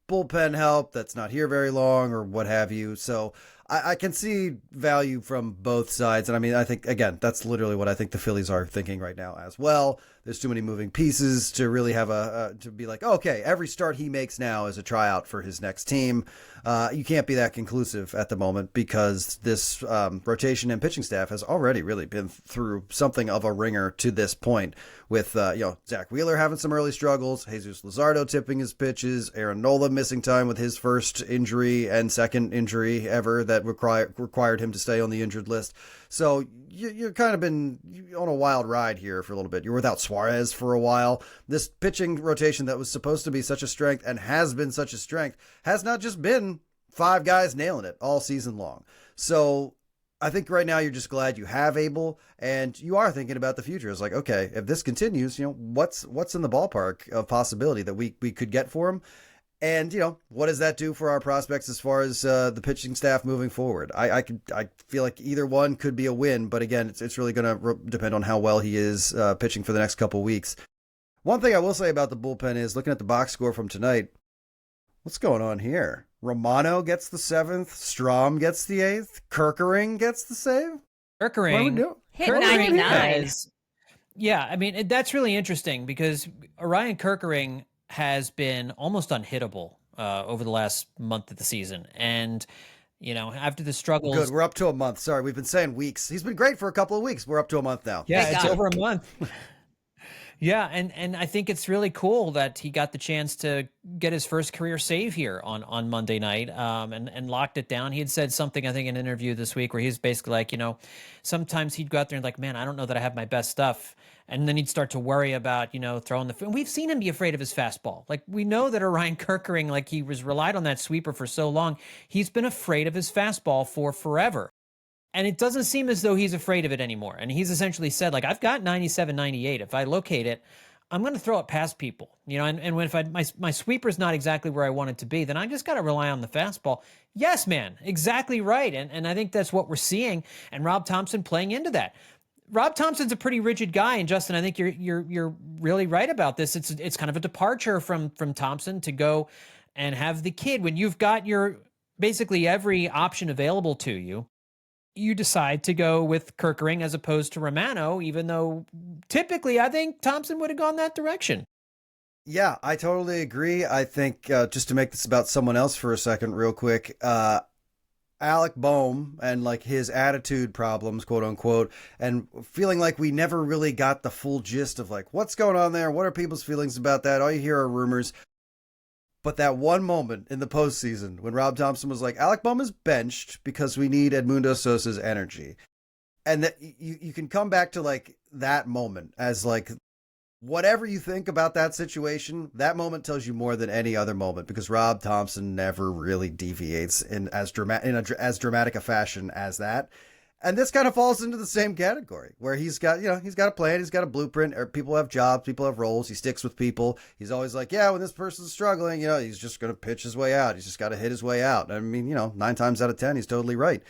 bullpen help that's not here very long or what have you. So I can see value from both sides. And I mean, I think, again, that's literally what I think the Phillies are thinking right now as well. There's too many moving pieces to really have to be like, okay, every start he makes now is a tryout for his next team. You can't be that conclusive at the moment because this rotation and pitching staff has already really been through something of a ringer to this point with, Zach Wheeler having some early struggles, Jesus Luzardo tipping his pitches, Aaron Nola missing time with his first injury and second injury ever that required him to stay on the injured list. So you've kind of been on a wild ride here for a little bit. You're without Suarez for a while. This pitching rotation that was supposed to be such a strength and has been such a strength has not just been 5 guys nailing it all season long. So I think right now you're just glad you have Abel, and you are thinking about the future. It's like, okay, if this continues, what's in the ballpark of possibility that we could get for him, and what does that do for our prospects as far as the pitching staff moving forward? I feel like either one could be a win, but again, it's really going to depend on how well he is pitching for the next couple weeks. One thing I will say about the bullpen is looking at the box score from tonight. What's going on here? Romano gets the 7th. Strom gets the 8th. Kerkering gets the save. Kerkering. What are we doing? Hit 99. Yeah, I mean, that's really interesting because Orion Kerkering has been almost unhittable over the last month of the season. And, after the struggles. Good. We're up to a month. Sorry, we've been saying weeks. He's been great for a couple of weeks. We're up to a month now. Yeah, it's over a month. Yeah, and I think it's really cool that he got the chance to get his first career save here on Monday night and locked it down. He had said something, I think, in an interview this week where he's basically like, sometimes he'd go out there and like, man, I don't know that I have my best stuff. And then he'd start to worry about, throwing the... And we've seen him be afraid of his fastball. Like, we know that Orion Kerkering, like, he was relied on that sweeper for so long. He's been afraid of his fastball for forever. And it doesn't seem as though he's afraid of it anymore. And he's essentially said, like, I've got 97, 98. If I locate it, I'm going to throw it past people. And when my sweeper's not exactly where I want it to be, then I just got to rely on the fastball. Yes, man, exactly right. And I think that's what we're seeing. And Rob Thompson playing into that. Rob Thompson's a pretty rigid guy, and Justin, I think you're really right about this. It's kind of a departure from Thompson to go and have the kid when you've got your basically every option available to you. You decide to go with Kerkering as opposed to Romano, even though typically I think Thompson would have gone that direction. Yeah, I totally agree. I think just to make this about someone else for a second real quick, Alec Boehm and like his attitude problems, quote unquote, and feeling like we never really got the full gist of like what's going on there. What are people's feelings about that? All you hear are rumors. But that one moment in the postseason when Rob Thompson was like, Alec Boehm is benched because we need Edmundo Sosa's energy. And that you can come back to like that moment as like whatever you think about that situation, that moment tells you more than any other moment because Rob Thompson never really deviates in as dramatic a fashion as that. And this kind of falls into the same category where he's got a plan, he's got a blueprint, or people have jobs, people have roles, he sticks with people. He's always like, yeah, when this person's struggling, he's just going to pitch his way out. He's just got to hit his way out. I mean, 9 times out of 10, he's totally right.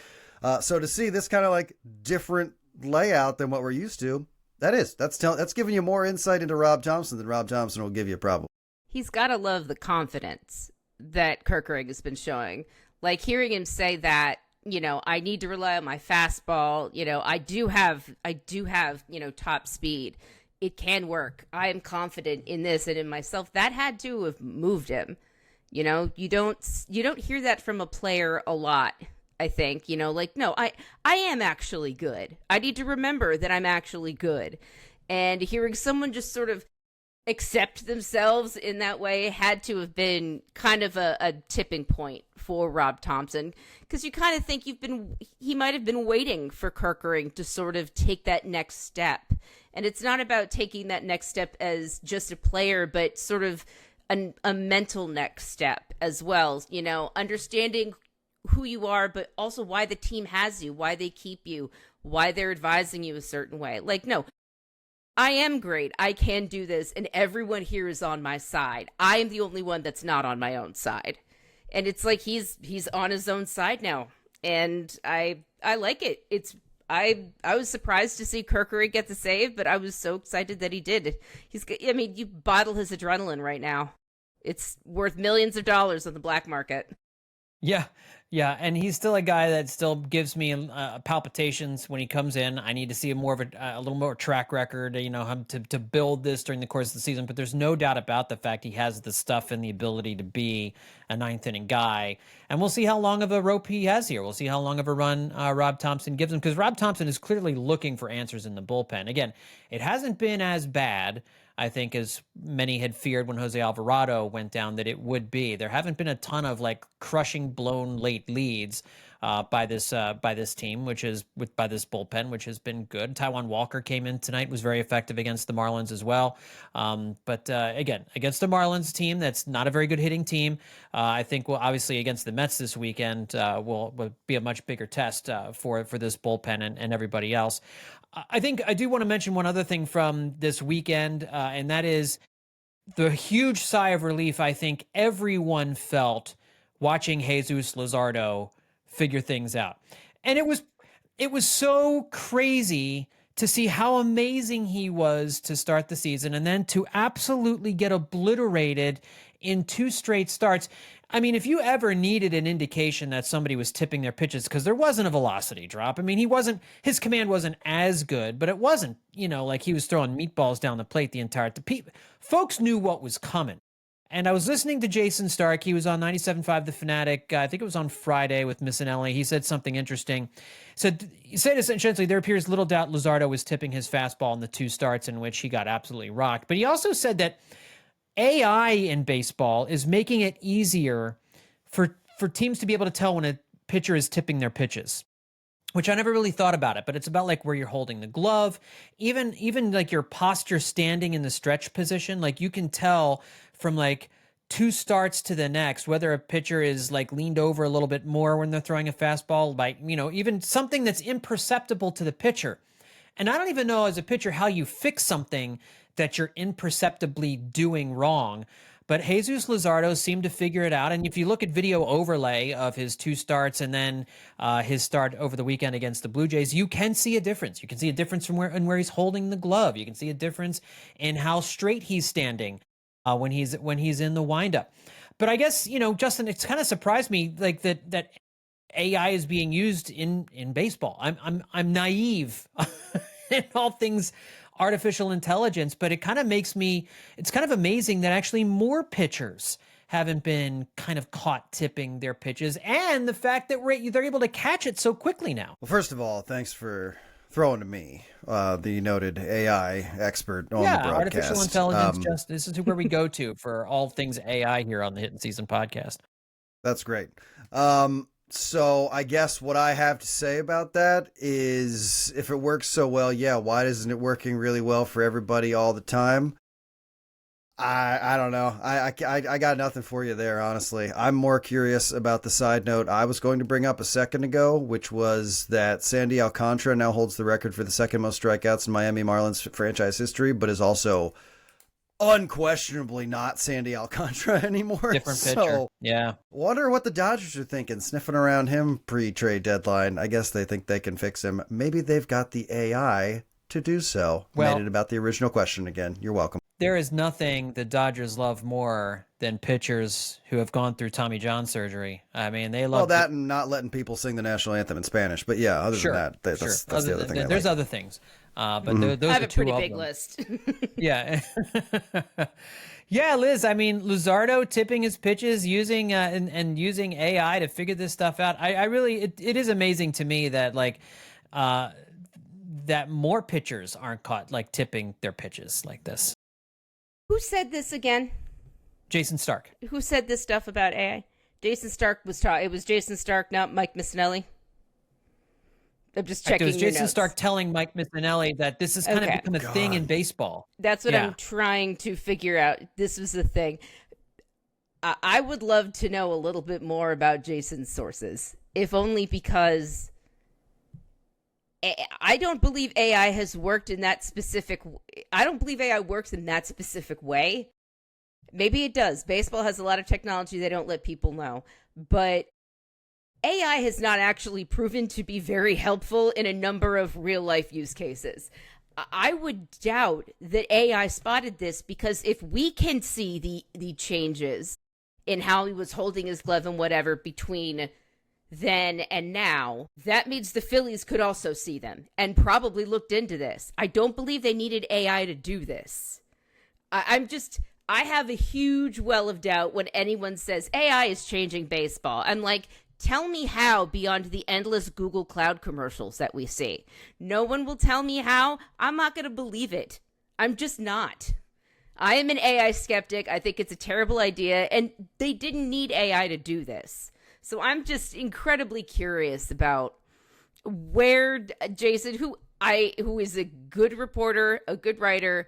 So to see this kind of like different layout than what we're used to, that's giving you more insight into Rob Thompson than Rob Thompson will give you probably. He's got to love the confidence that Kerkering has been showing. Like hearing him say that, I need to rely on my fastball. I do have, top speed. It can work. I am confident in this and in myself. That had to have moved him. You don't hear that from a player a lot. I think, no, I am actually good. I need to remember that I'm actually good. And hearing someone just sort of accept themselves in that way had to have been kind of a tipping point for Rob Thompson, because you kind of think he might have been waiting for Kerkering to sort of take that next step. And it's not about taking that next step as just a player, but sort of a mental next step as well, understanding who you are, but also why the team has you, why they keep you, why they're advising you a certain way. Like, no, I am great. I can do this. And everyone here is on my side. I am the only one that's not on my own side. And it's like, he's on his own side now. And I like it. I was surprised to see Kerkering get the save, but I was so excited that he did. You bottle his adrenaline right now. It's worth millions of dollars on the black market. Yeah, and he's still a guy that still gives me palpitations when he comes in. I need to see a little more track record, to build this during the course of the season. But there's no doubt about the fact he has the stuff and the ability to be a ninth inning guy. And we'll see how long of a rope he has here. We'll see how long of a run Rob Thompson gives him, because Rob Thompson is clearly looking for answers in the bullpen. Again, it hasn't been as bad, I think, as many had feared when Jose Alvarado went down that it would be. There haven't been a ton of like crushing blown late great leads by this team, by this bullpen, which has been good. Taijuan Walker came in tonight, was very effective against the Marlins as well. But again, against the Marlins team, that's not a very good hitting team. I think obviously against the Mets this weekend will be a much bigger test for this bullpen and everybody else. I think I do want to mention one other thing from this weekend, and that is the huge sigh of relief I think everyone felt watching Jesus Luzardo figure things out. And it was so crazy to see how amazing he was to start the season and then to absolutely get obliterated in 2 straight starts. I mean, if you ever needed an indication that somebody was tipping their pitches, because there wasn't a velocity drop. I mean, his command wasn't as good, but it wasn't, like he was throwing meatballs down the plate the entire time. Folks knew what was coming. And I was listening to Jason Stark. He was on 97.5 The Fanatic. I think it was on Friday with Missinelli. He said something interesting. He said essentially there appears little doubt Luzardo was tipping his fastball in the 2 starts in which he got absolutely rocked. But he also said that AI in baseball is making it easier for teams to be able to tell when a pitcher is tipping their pitches, which I never really thought about it, but it's about like where you're holding the glove, even like your posture standing in the stretch position. Like you can tell from like 2 starts to the next whether a pitcher is like leaned over a little bit more when they're throwing a fastball, by even something that's imperceptible to the pitcher. And I don't even know as a pitcher how you fix something that you're imperceptibly doing wrong. But Jesus Luzardo seemed to figure it out. And if you look at video overlay of his 2 starts and then his start over the weekend against the Blue Jays, you can see a difference. You can see a difference from where he's holding the glove. You can see a difference in how straight he's standing when he's in the windup. But I guess, Justin, it's kind of surprised me like that AI is being used in baseball. I'm naive in all things artificial intelligence, but it's kind of amazing that actually more pitchers haven't been kind of caught tipping their pitches, and the fact that they're able to catch it so quickly now. Well, first of all, thanks for throwing to me, the noted AI expert on the broadcast. Artificial intelligence, this is where we go to for all things AI here on the Hittin Season podcast. That's great. So I guess what I have to say about that is if it works so well, why isn't it working really well for everybody all the time? I don't know. I got nothing for you there, honestly. I'm more curious about the side note I was going to bring up a second ago, which was that Sandy Alcantara now holds the record for the second most strikeouts in Miami Marlins franchise history, but is also unquestionably not Sandy Alcantara anymore. Different pitcher. So, yeah. Wonder what the Dodgers are thinking, sniffing around him pre-trade deadline. I guess they think they can fix him. Maybe they've got the AI to do so. Made it about the original question again. You're welcome. There is nothing the Dodgers love more than pitchers who have gone through Tommy John surgery. I mean, they love that and not letting people sing the national anthem in Spanish. But yeah, other than that, that's the other thing. There's other things. But those I have are a 2 pretty of big them. list. Yeah. Yeah, Liz, I mean, Luzardo tipping his pitches using and using AI to figure this stuff out. I really, it is amazing to me that that more pitchers aren't caught like tipping their pitches like this. Who said this again? Jason Stark. Who said this stuff about AI? Jason Stark was it was Jason Stark, not Mike Missinelli. I'm just checking. It was Jason Stark telling Mike Missinelli that this is kind of become a thing in baseball. That's what I'm trying to figure out. This was the thing. I would love to know a little bit more about Jason's sources, if only because I don't believe AI has worked in that specific. I don't believe AI works in that specific way. Maybe it does. Baseball has a lot of technology they don't let people know, but AI has not actually proven to be very helpful in a number of real life use cases. I would doubt that AI spotted this, because if we can see the changes in how he was holding his glove and whatever between then and now, that means the Phillies could also see them and probably looked into this. I don't believe they needed AI to do this. I have a huge well of doubt when anyone says AI is changing baseball. I'm like, tell me how beyond the endless Google Cloud commercials that we see. No one will tell me how. I'm not going to believe it. I'm just not. I am an AI skeptic. I think it's a terrible idea, and they didn't need AI to do this. So I'm just incredibly curious about where Jason, who is a good reporter, a good writer,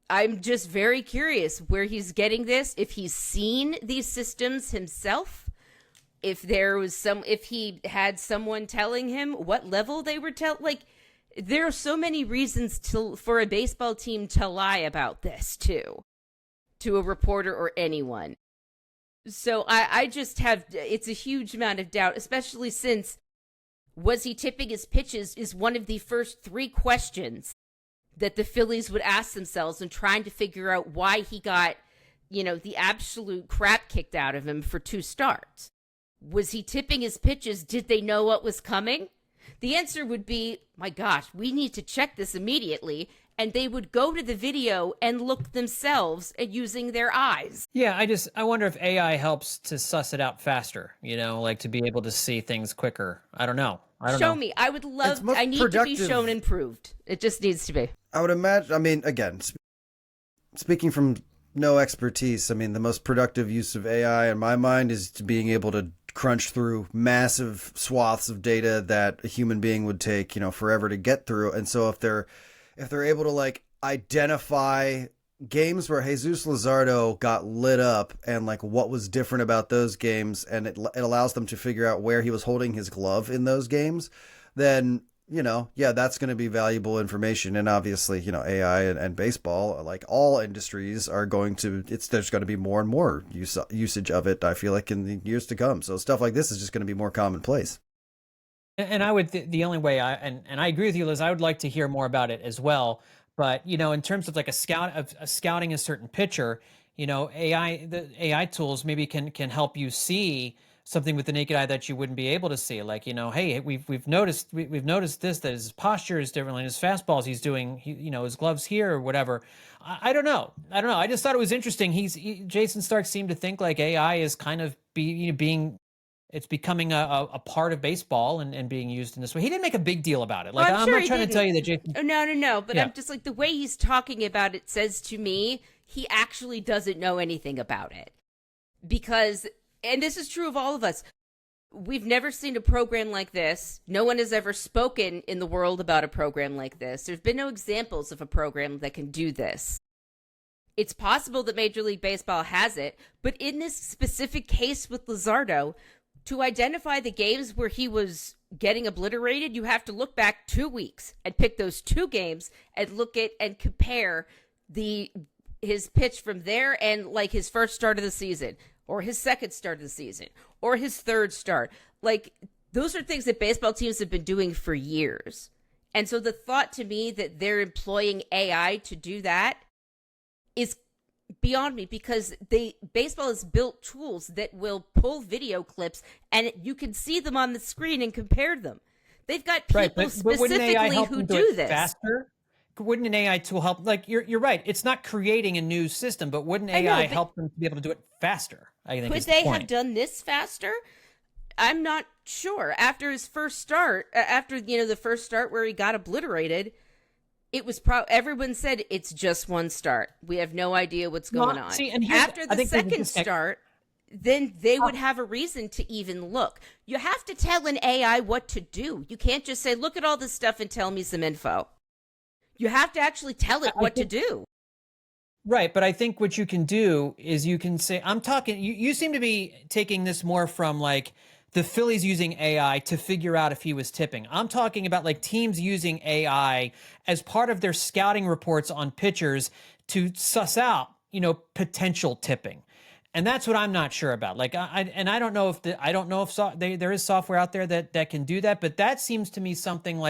I'm just very curious where he's getting this, if he's seen these systems himself, if he had someone telling him what level they were like, there are so many reasons for a baseball team to lie about this too, to a reporter or anyone. So I just have, it's a huge amount of doubt, especially since was he tipping his pitches is one of the first 3 questions that the Phillies would ask themselves in trying to figure out why he got, the absolute crap kicked out of him for 2 starts. Was he tipping his pitches? Did they know what was coming? The answer would be, my gosh, we need to check this immediately. And they would go to the video and look themselves at using their eyes. Yeah, I wonder if AI helps to suss it out faster, like to be able to see things quicker. I don't know. Show me. I would love, I need to be shown and proved. It just needs to be. I would imagine, again, speaking from no expertise, the most productive use of AI in my mind is to being able to crunch through massive swaths of data that a human being would take, forever to get through. And so if they're able to identify games where Jesus Luzardo got lit up and what was different about those games, and it allows them to figure out where he was holding his glove in those games, then that's going to be valuable information. And obviously, AI and baseball, like all industries, are going to, there's going to be more and more usage of it, I feel like, in the years to come. So stuff like this is just going to be more commonplace. And I would, the only way and I agree with you, Liz, I would like to hear more about it as well. But, in terms of scouting a certain pitcher, the AI tools maybe can help you see something with the naked eye that you wouldn't be able to see. Like, hey, we've noticed this, that his posture is differently, his fastballs, he's doing, his gloves here or whatever. I don't know. I just thought it was interesting. Jason Stark seemed to think like AI is kind of it's becoming a part of baseball and being used in this way. He didn't make a big deal about it. Like, I'm not trying to tell you that Jason. Oh, no. But yeah. I'm just the way he's talking about it says to me, he actually doesn't know anything about it. Because, and this is true of all of us, we've never seen a program like this. No one has ever spoken in the world about a program like this. There's been no examples of a program that can do this. It's possible that Major League Baseball has it, but in this specific case with Luzardo, to identify the games where he was getting obliterated, you have to look back 2 weeks and pick those 2 games and look at and compare his pitch from there and his first start of the season or his second start of the season or his third start. Those are things that baseball teams have been doing for years. And so the thought to me that they're employing AI to do that is beyond me, because baseball has built tools that will pull video clips and you can see them on the screen and compare them. They've got people specifically who do this. Faster? Wouldn't an AI tool help? You're right. It's not creating a new system, but wouldn't AI help them to be able to do it faster? I think. Could they have done this faster? I'm not sure. After his first start, the first start where he got obliterated, it was everyone said it's just one start. We have no idea what's going on. After the second start, then they would have a reason to even look. You have to tell an AI what to do. You can't just say, look at all this stuff and tell me some info. You have to actually tell it what to do. Right, but I think what you can do is you can say, you seem to be taking this more from the Phillies using AI to figure out if he was tipping. I'm talking about teams using AI as part of their scouting reports on pitchers to suss out, potential tipping. And that's what I'm not sure about. I don't know if there is software out there that can do that, but that seems to me something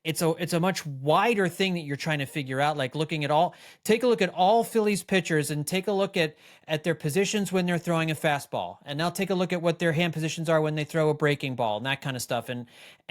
it's a much wider thing that you're trying to figure out. Take a look at all Phillies pitchers and take a look at their positions when they're throwing a fastball, and now take a look at what their hand positions are when they throw a breaking ball and that kind of stuff, and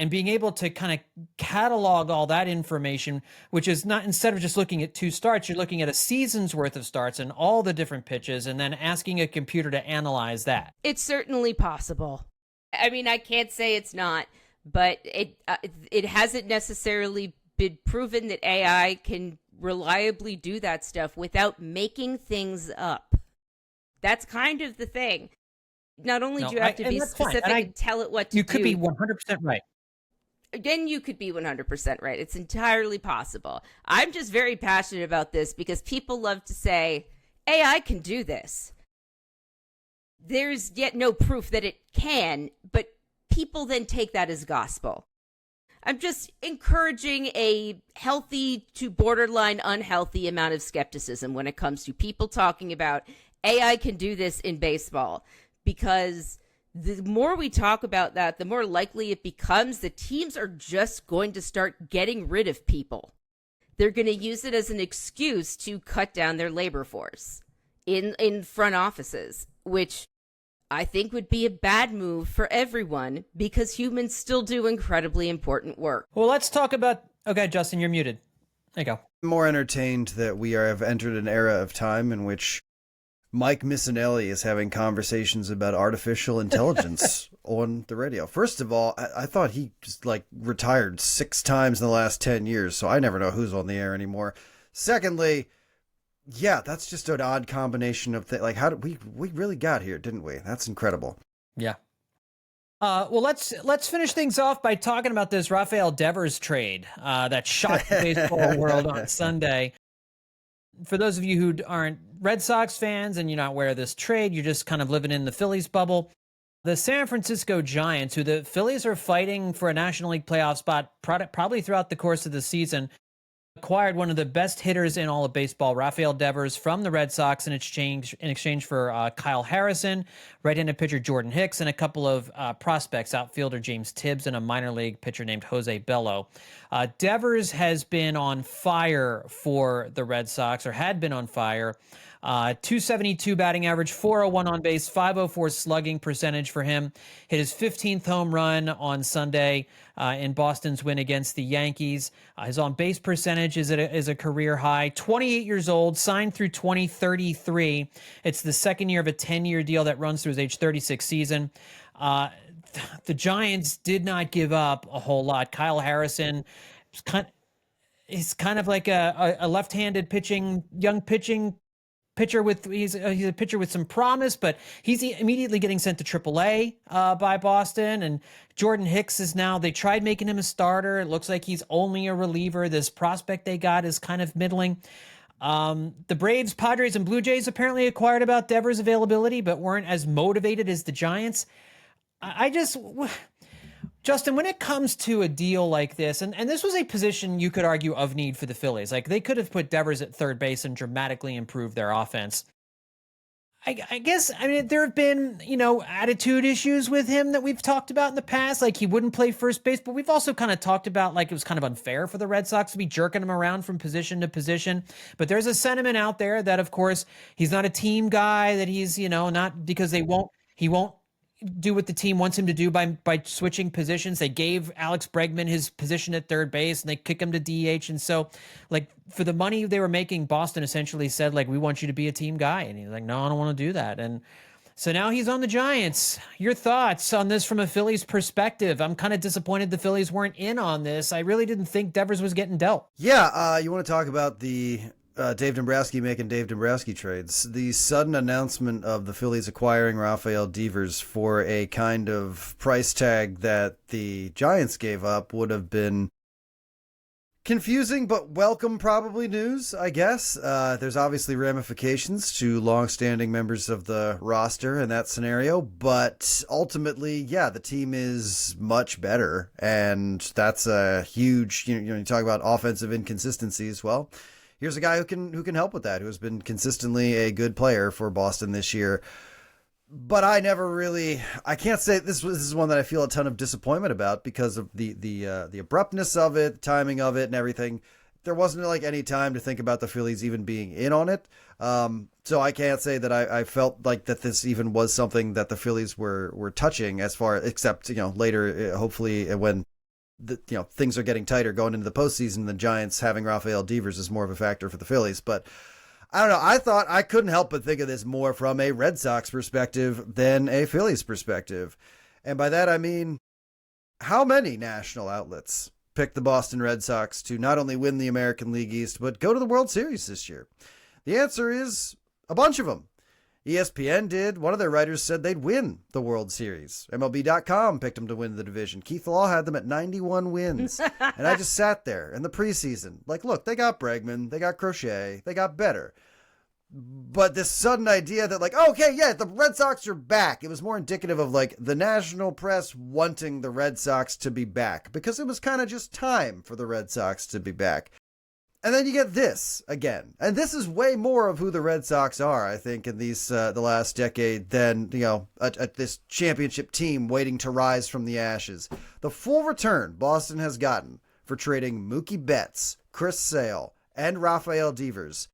being able to kind of catalog all that information, which is not, instead of just looking at 2 starts, you're looking at a season's worth of starts and all the different pitches, and then asking a computer to analyze that. It's certainly possible. I mean, I can't say it's not, but it hasn't necessarily been proven that AI can reliably do that stuff without making things up. That's kind of the thing. Not only do you have to be specific and tell it what to do. You could be 100% right. Then you could be 100% right. It's entirely possible. I'm just very passionate about this because people love to say, AI can do this. There's yet no proof that it can, but people then take that as gospel. I'm just encouraging a healthy to borderline unhealthy amount of skepticism when it comes to people talking about AI can do this in baseball, because the more we talk about that, the more likely it becomes the teams are just going to start getting rid of people. They're going to use it as an excuse to cut down their labor force in front offices, which I think would be a bad move for everyone because humans still do incredibly important work. Well, let's talk about... Okay, Justin, you're muted. There you go. I'm more entertained that have entered an era of time in which Mike Missinelli is having conversations about artificial intelligence on the radio. First of all, I thought he just retired 6 times in the last 10 years, so I never know who's on the air anymore. Secondly, yeah, that's just an odd combination of things. How did we really got here, didn't we? That's incredible. Yeah. Well, let's finish things off by talking about this Rafael Devers trade that shocked the baseball world on Sunday. For those of you who aren't Red Sox fans and you're not aware of this trade, you're just kind of living in the Phillies bubble. The San Francisco Giants, who the Phillies are fighting for a National League playoff spot probably throughout the course of the season, acquired one of the best hitters in all of baseball, Rafael Devers, from the Red Sox in exchange for Kyle Harrison, right-handed pitcher Jordan Hicks, and a couple of prospects, outfielder James Tibbs, and a minor league pitcher named Jose Bello. Devers has been on fire for the Red Sox, or had been on fire. 272 batting average, 401 on base, 504 slugging percentage for him. Hit his 15th home run on Sunday in Boston's win against the Yankees. His on base percentage is a career high. 28 years old, signed through 2033. It's the second year of a 10-year deal that runs through his age 36 season. The Giants did not give up a whole lot. Kyle Harrison is kind of like a left-handed young pitcher he's a pitcher with some promise, but he's immediately getting sent to AAA by Boston. And Jordan Hicks they tried making him a starter. It looks like he's only a reliever. This prospect they got is kind of middling. The Braves, Padres, and Blue Jays apparently acquired about Devers' availability, but weren't as motivated as the Giants. Justin, when it comes to a deal like this, and this was a position you could argue of need for the Phillies. They could have put Devers at third base and dramatically improved their offense. I guess, there have been, attitude issues with him that we've talked about in the past. He wouldn't play first base, but we've also kind of talked about it was kind of unfair for the Red Sox to be jerking him around from position to position. But there's a sentiment out there that, of course, he's not a team guy, that he's, not because he won't do what the team wants him to do by switching positions. They gave Alex Bregman his position at third base and they kick him to DH. And so for the money they were making, Boston essentially said, we want you to be a team guy. And he's like, no, I don't want to do that. And so now he's on the Giants. Your thoughts on this from a Phillies perspective? I'm kind of disappointed the Phillies weren't in on this. I really didn't think Devers was getting dealt. Yeah. You want to talk about the Dave Dombrowski making Dave Dombrowski trades. The sudden announcement of the Phillies acquiring Rafael Devers for a kind of price tag that the Giants gave up would have been confusing, but welcome probably news, I guess. There's obviously ramifications to longstanding members of the roster in that scenario, but ultimately, yeah, the team is much better, and that's a huge, you talk about offensive inconsistencies. Well, here's a guy who can help with that, who has been consistently a good player for Boston this year. But I can't say this is one that I feel a ton of disappointment about because of the abruptness of it, the timing of it, and everything. There wasn't any time to think about the Phillies even being in on it. So I can't say that I felt like that this even was something that the Phillies were touching except later, hopefully when things are getting tighter going into the postseason, the Giants having Rafael Devers is more of a factor for the Phillies. But I don't know. I thought I couldn't help but think of this more from a Red Sox perspective than a Phillies perspective. And by that, I mean, how many national outlets picked the Boston Red Sox to not only win the American League East, but go to the World Series this year? The answer is a bunch of them. ESPN did. One of their writers said they'd win the World Series. MLB.com picked them to win the division. Keith Law had them at 91 wins. And I just sat there in the preseason. Like, look, they got Bregman, they got Crochet, they got better. But this sudden idea that, like, okay, yeah, the Red Sox are back. It was more indicative of, like, the national press wanting the Red Sox to be back. Because it was kind of just time for the Red Sox to be back. And then you get this again. And this is way more of who the Red Sox are, I think, in these the last decade than, this championship team waiting to rise from the ashes. The full return Boston has gotten for trading Mookie Betts, Chris Sale, and Rafael Devers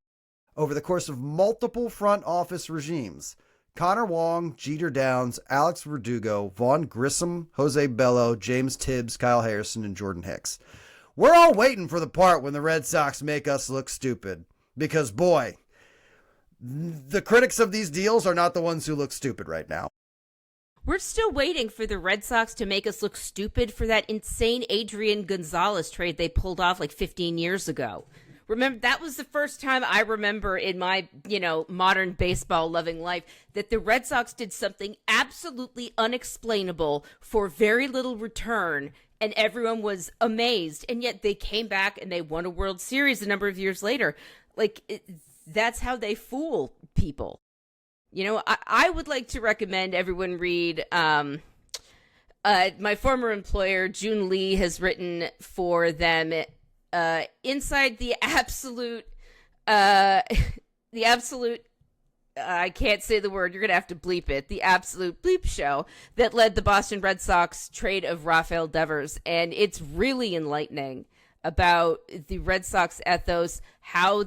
over the course of multiple front office regimes. Connor Wong, Jeter Downs, Alex Verdugo, Vaughn Grissom, Jose Bello, James Tibbs, Kyle Harrison, and Jordan Hicks. We're all waiting for the part when the Red Sox make us look stupid. Because, boy, the critics of these deals are not the ones who look stupid right now. We're still waiting for the Red Sox to make us look stupid for that insane Adrian Gonzalez trade they pulled off like 15 years ago. Remember, that was the first time I remember in my, modern baseball loving life that the Red Sox did something absolutely unexplainable for very little return, and everyone was amazed. And yet they came back and they won a World Series a number of years later. That's how they fool people. I would like to recommend everyone read, my former employer, June Lee, has written for them inside the absolute, I can't say the word, you're going to have to bleep it, the absolute bleep show that led the Boston Red Sox trade of Rafael Devers. And it's really enlightening about the Red Sox ethos, how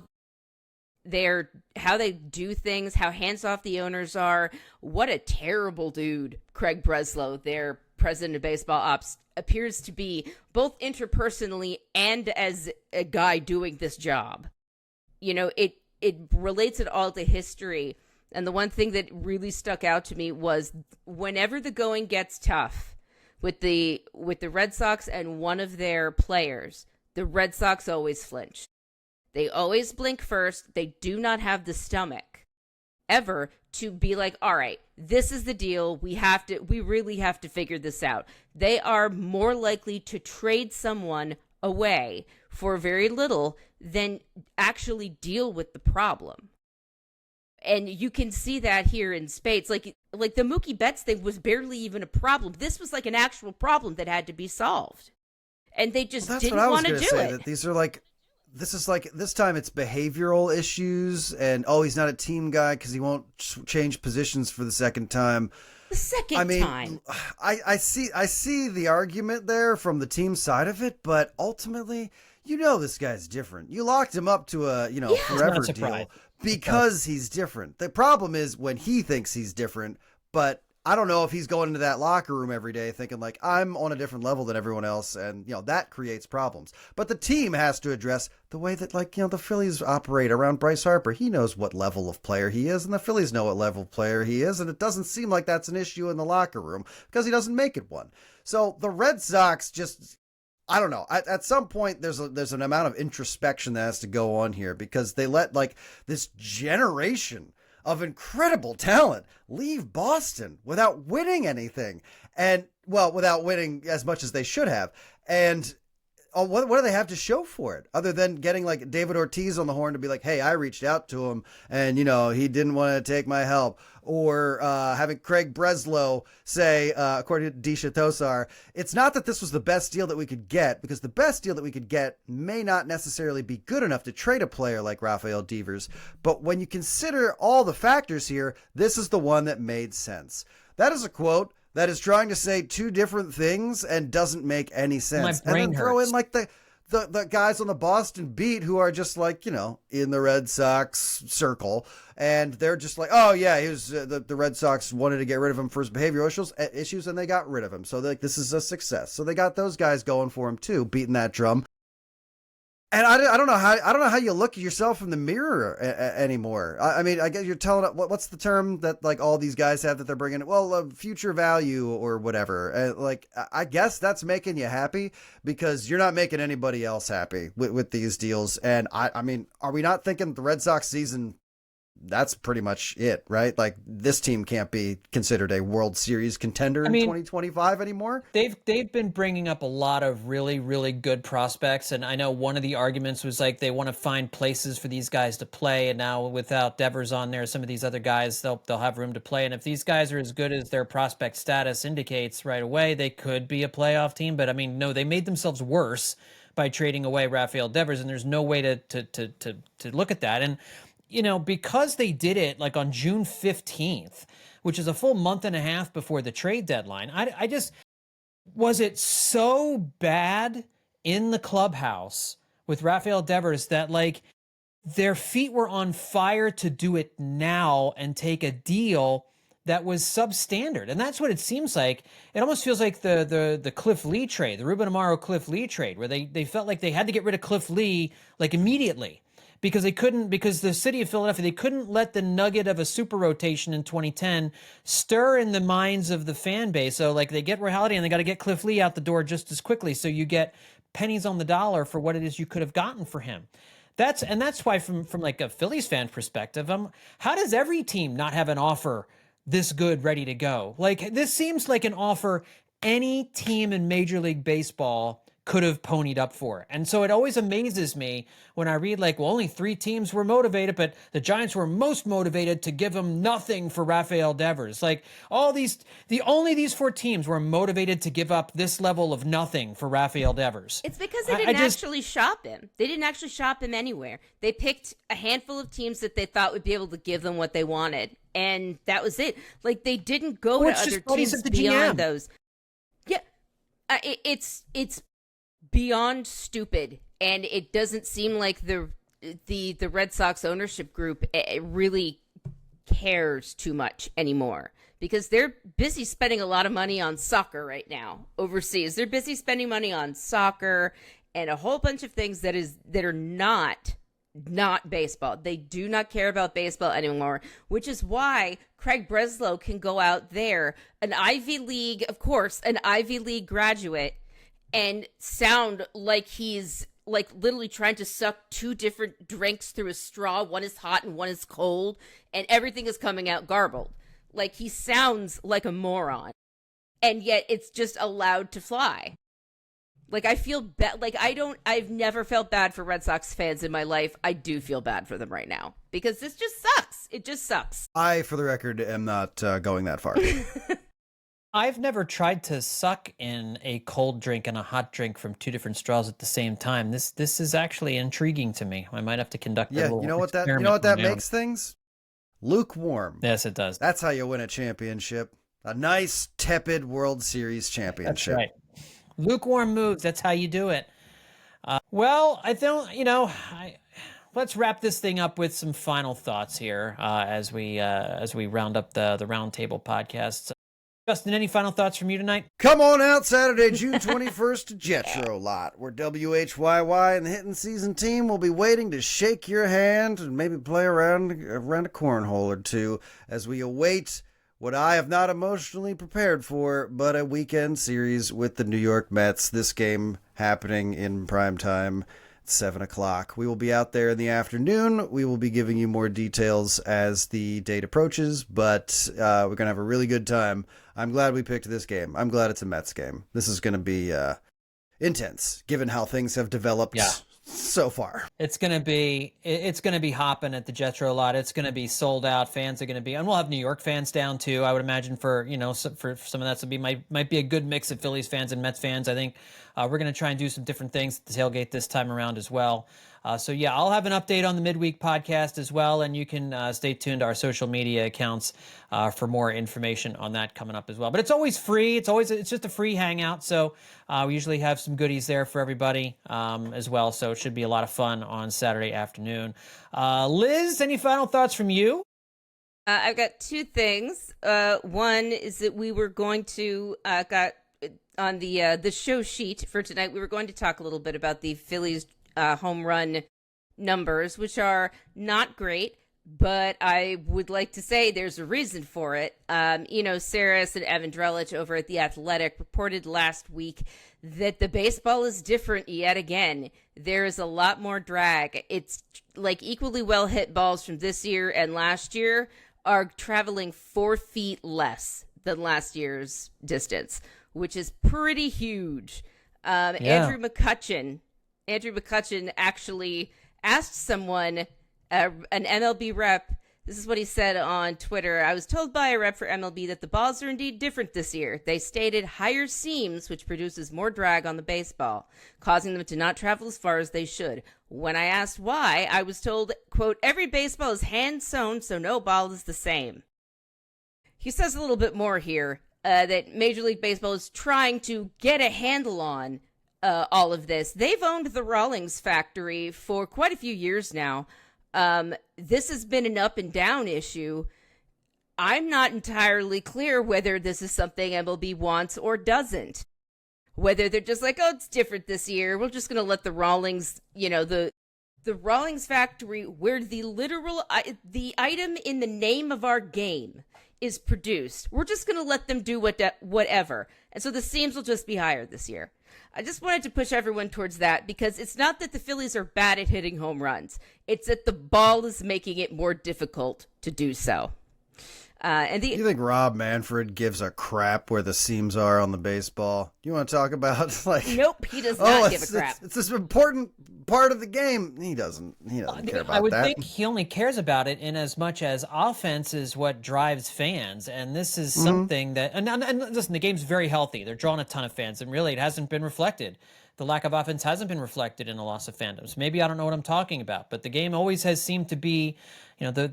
they do things, how hands-off the owners are. What a terrible dude Craig Breslow, their president of baseball ops, appears to be, both interpersonally and as a guy doing this job. It relates it all to history. And the one thing that really stuck out to me was whenever the going gets tough with the Red Sox and one of their players, the Red Sox always flinch. They always blink first. They do not have the stomach ever to be like, all right, this is the deal. We really have to figure this out. They are more likely to trade someone away for very little than actually deal with the problem. And you can see that here in spades. Like the Mookie Betts thing was barely even a problem. This was like an actual problem that had to be solved. And they just didn't want to do it. That these are like, this time it's behavioral issues, and he's not a team guy because he won't change positions for the second time. The second time. I see the argument there from the team side of it, but ultimately, this guy's different. You locked him up to a forever deal because he's different. The problem is when he thinks he's different, but I don't know if he's going into that locker room every day thinking like, I'm on a different level than everyone else. And, that creates problems. But the team has to address the way that, the Phillies operate around Bryce Harper. He knows what level of player he is, and the Phillies know what level of player he is. And it doesn't seem like that's an issue in the locker room because he doesn't make it one. So the Red Sox just, I don't know. At some point, there's an amount of introspection that has to go on here because they let this generation of incredible talent leave Boston without winning anything, and without winning as much as they should have. And what do they have to show for it other than getting David Ortiz on the horn to be like, hey, I reached out to him and he didn't want to take my help, or having Craig Breslow say, according to Disha Tosar, it's not that this was the best deal that we could get, because the best deal that we could get may not necessarily be good enough to trade a player like Rafael Devers. But when you consider all the factors here, this is the one that made sense. That is a quote that is trying to say two different things and doesn't make any sense. My brain and then throw hurts. in the guys on the Boston beat who are just in the Red Sox circle, and they're just like, oh yeah, he was the Red Sox wanted to get rid of him for his behavioral issues, and they got rid of him. So this is a success. So they got those guys going for him too, beating that drum. And I don't know how you look at yourself in the mirror anymore. I mean, I guess you're telling what's the term that all these guys have that they're bringing? Well, future value or whatever. I guess that's making you happy because you're not making anybody else happy with these deals. And I mean, are we not thinking the Red Sox season that's pretty much it, right? Like, this team can't be considered a World Series contender in 2025 anymore. They've been bringing up a lot of really, really good prospects, and I know one of the arguments was like they want to find places for these guys to play, and now without Devers on there, some of these other guys, they'll have room to play, and if these guys are as good as their prospect status indicates right away, they could be a playoff team. But I mean, no, they made themselves worse by trading away Rafael Devers, and there's no way to look at that. And because they did it like on June 15th, which is a full month and a half before the trade deadline, I just, was it so bad in the clubhouse with Rafael Devers that like their feet were on fire to do it now and take a deal that was substandard? And that's what it seems like. It almost feels like the Cliff Lee trade, the Ruben Amaro Cliff Lee trade, where they felt like they had to get rid of Cliff Lee like immediately. Because the city of Philadelphia, they couldn't let the nugget of a super rotation in 2010 stir in the minds of the fan base. So like they get Roy Halladay and they got to get Cliff Lee out the door just as quickly. So you get pennies on the dollar for what it is you could have gotten for him. That's why from like a Phillies fan perspective, how does every team not have an offer this good ready to go? Like, this seems like an offer any team in Major League Baseball could have ponied up for. And so it always amazes me when I read like, well, only 3 teams were motivated, but the Giants were most motivated to give him nothing for Rafael Devers. Like only these 4 teams were motivated to give up this level of nothing for Rafael Devers. It's because they didn't actually shop him. They didn't actually shop him anywhere. They picked a handful of teams that they thought would be able to give them what they wanted. And that was it. Like, they didn't go to other teams beyond those. Yeah. It's beyond stupid, and it doesn't seem like the Red Sox ownership group really cares too much anymore, because they're busy spending a lot of money on soccer right now overseas. They're busy spending money on soccer and a whole bunch of things that are not baseball. They do not care about baseball anymore, which is why Craig Breslow can go out there, an Ivy League graduate, and sound like he's like literally trying to suck 2 different drinks through a straw. One is hot and one is cold, and everything is coming out garbled. Like, he sounds like a moron, and yet it's just allowed to fly. Like, I feel bad. Like, I've never felt bad for Red Sox fans in my life. I do feel bad for them right now, because this just sucks. It just sucks. I, for the record, am not going that far. I've never tried to suck in a cold drink and a hot drink from 2 different straws at the same time. This is actually intriguing to me. I might have to conduct a little experiment. You know what that makes things? Lukewarm. Yes, it does. That's how you win a championship. A nice, tepid World Series championship. That's right. Lukewarm moves. That's how you do it. Well, I don't, let's wrap this thing up with some final thoughts here as we round up the roundtable podcasts. Justin, any final thoughts from you tonight? Come on out Saturday, June 21st to Jetro Lot, where WHYY and the Hittin season team will be waiting to shake your hand and maybe play around a cornhole or 2 as we await what I have not emotionally prepared for, but a weekend series with the New York Mets. This game happening in prime time. 7 o'clock. We will be out there in the afternoon. We will be giving you more details as the date approaches, but we're going to have a really good time. I'm glad we picked this game. I'm glad it's a Mets game. This is going to be intense, given how things have developed so far. It's going to be hopping at the Jetro Lot. It's going to be sold out. Fans are going to be, and we'll have New York fans down too. I would imagine for some of that to be might be a good mix of Phillies fans and Mets fans. I think we're going to try and do some different things at the tailgate this time around as well. So yeah, I'll have an update on the midweek podcast as well, and you can stay tuned to our social media accounts for more information on that coming up as well. But it's always free. It's just a free hangout, so we usually have some goodies there for everybody as well. So it should be a lot of fun on Saturday afternoon. Liz, any final thoughts from you? I've got 2 things. One is that we were going to got on the show sheet for tonight. We were going to talk a little bit about the Phillies home run numbers, which are not great, but I would like to say there's a reason for it. Saris and Evan Drellich over at The Athletic reported last week that the baseball is different yet again. There is a lot more drag. It's like equally well hit balls from this year and last year are traveling 4 feet less than last year's distance, which is pretty huge. Andrew McCutchen actually asked someone, an MLB rep, this is what he said on Twitter. I was told by a rep for MLB that the balls are indeed different this year. They stated higher seams, which produces more drag on the baseball, causing them to not travel as far as they should. When I asked why, I was told, quote, every baseball is hand sewn, so no ball is the same. He says a little bit more here, that Major League Baseball is trying to get a handle on all of this. They've owned the Rawlings factory for quite a few years now. This has been an up and down issue. I'm not entirely clear whether this is something MLB wants or doesn't. Whether they're just like, oh, it's different this year. We're just going to let the Rawlings, the Rawlings factory, where the item in the name of our game is produced. We're just going to let them do whatever. And so the seams will just be higher this year. I just wanted to push everyone towards that because it's not that the Phillies are bad at hitting home runs. It's that the ball is making it more difficult to do so. You think Rob Manfred gives a crap where the seams are on the baseball? You want to talk about Nope, he does not give a crap. It's this important part of the game. He doesn't care about that. I would think he only cares about it in as much as offense is what drives fans, and this is something that. And listen, the game's very healthy. They're drawing a ton of fans, and really, it hasn't been reflected. The lack of offense hasn't been reflected in a loss of fandoms. Maybe I don't know what I'm talking about, but the game always has seemed to be, the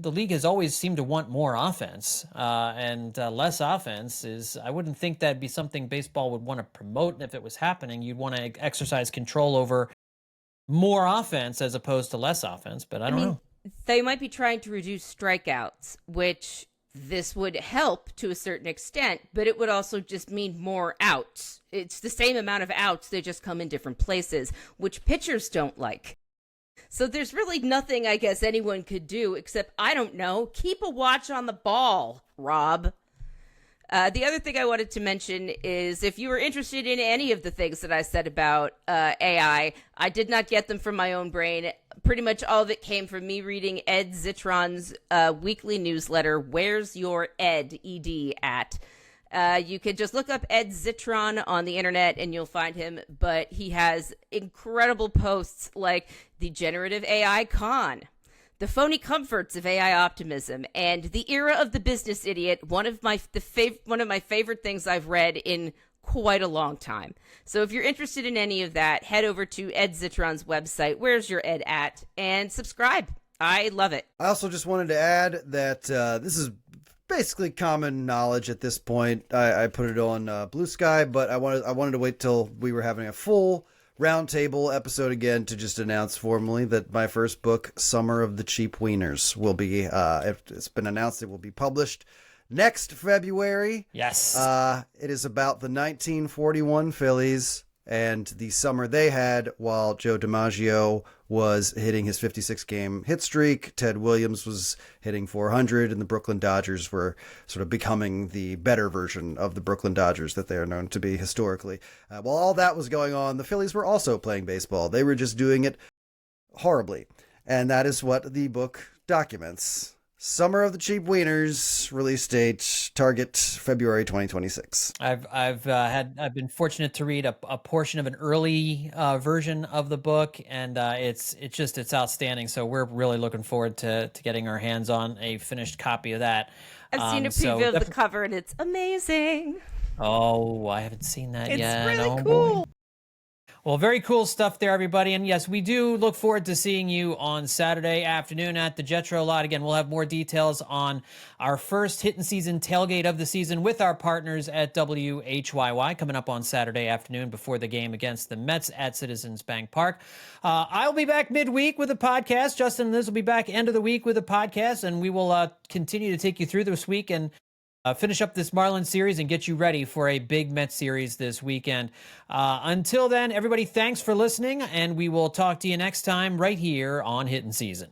league has always seemed to want more offense, and less offense is, I wouldn't think that'd be something baseball would want to promote if it was happening. You'd want to exercise control over more offense as opposed to less offense, but I don't know. They might be trying to reduce strikeouts, which this would help to a certain extent, but it would also just mean more outs. It's the same amount of outs, they just come in different places, which pitchers don't like. So there's really nothing, I guess, anyone could do except, I don't know, keep a watch on the ball, Rob. The other thing I wanted to mention is if you were interested in any of the things that I said about AI, I did not get them from my own brain. Pretty much all of it came from me reading Ed Zitron's weekly newsletter, Where's Your Ed, ED, at. You could just look up Ed Zitron on the internet and you'll find him, but he has incredible posts like the generative AI con, the phony comforts of AI optimism, and the era of the business idiot, one of my favorite things I've read in quite a long time. So if you're interested in any of that, head over to Ed Zitron's website, Where's Your Ed at, and subscribe. I love it. I also just wanted to add that this is basically common knowledge at this point. I put it on Blue Sky, but I wanted to wait till we were having a full roundtable episode again to just announce formally that my first book, Summer of the Cheap Wieners, will be, it's been announced it will be published next February. Yes. It is about the 1941 Phillies and the summer they had while Joe DiMaggio was hitting his 56-game hit streak. Ted Williams was hitting 400, and the Brooklyn Dodgers were sort of becoming the better version of the Brooklyn Dodgers that they are known to be historically. While all that was going on, the Phillies were also playing baseball. They were just doing it horribly, and that is what the book documents. Summer of the Cheap Wieners, release date, target February 2026. I've been fortunate to read a portion of an early version of the book, and it's outstanding. So we're really looking forward to getting our hands on a finished copy of that. I've seen a preview of the cover, and it's amazing. Oh, I haven't seen that yet. It's really Boy. cool. Well, very cool stuff there, everybody. And yes, we do look forward to seeing you on Saturday afternoon at the Jetro Lot. Again, we'll have more details on our first Hittin' Season tailgate of the season with our partners at WHYY coming up on Saturday afternoon before the game against the Mets at Citizens Bank Park. I'll be back midweek with a podcast. Justin and Liz will be back end of the week with a podcast, and we will continue to take you through this week and finish up this Marlins series and get you ready for a big Mets series this weekend. Until then, everybody, thanks for listening, and we will talk to you next time right here on Hittin' Season.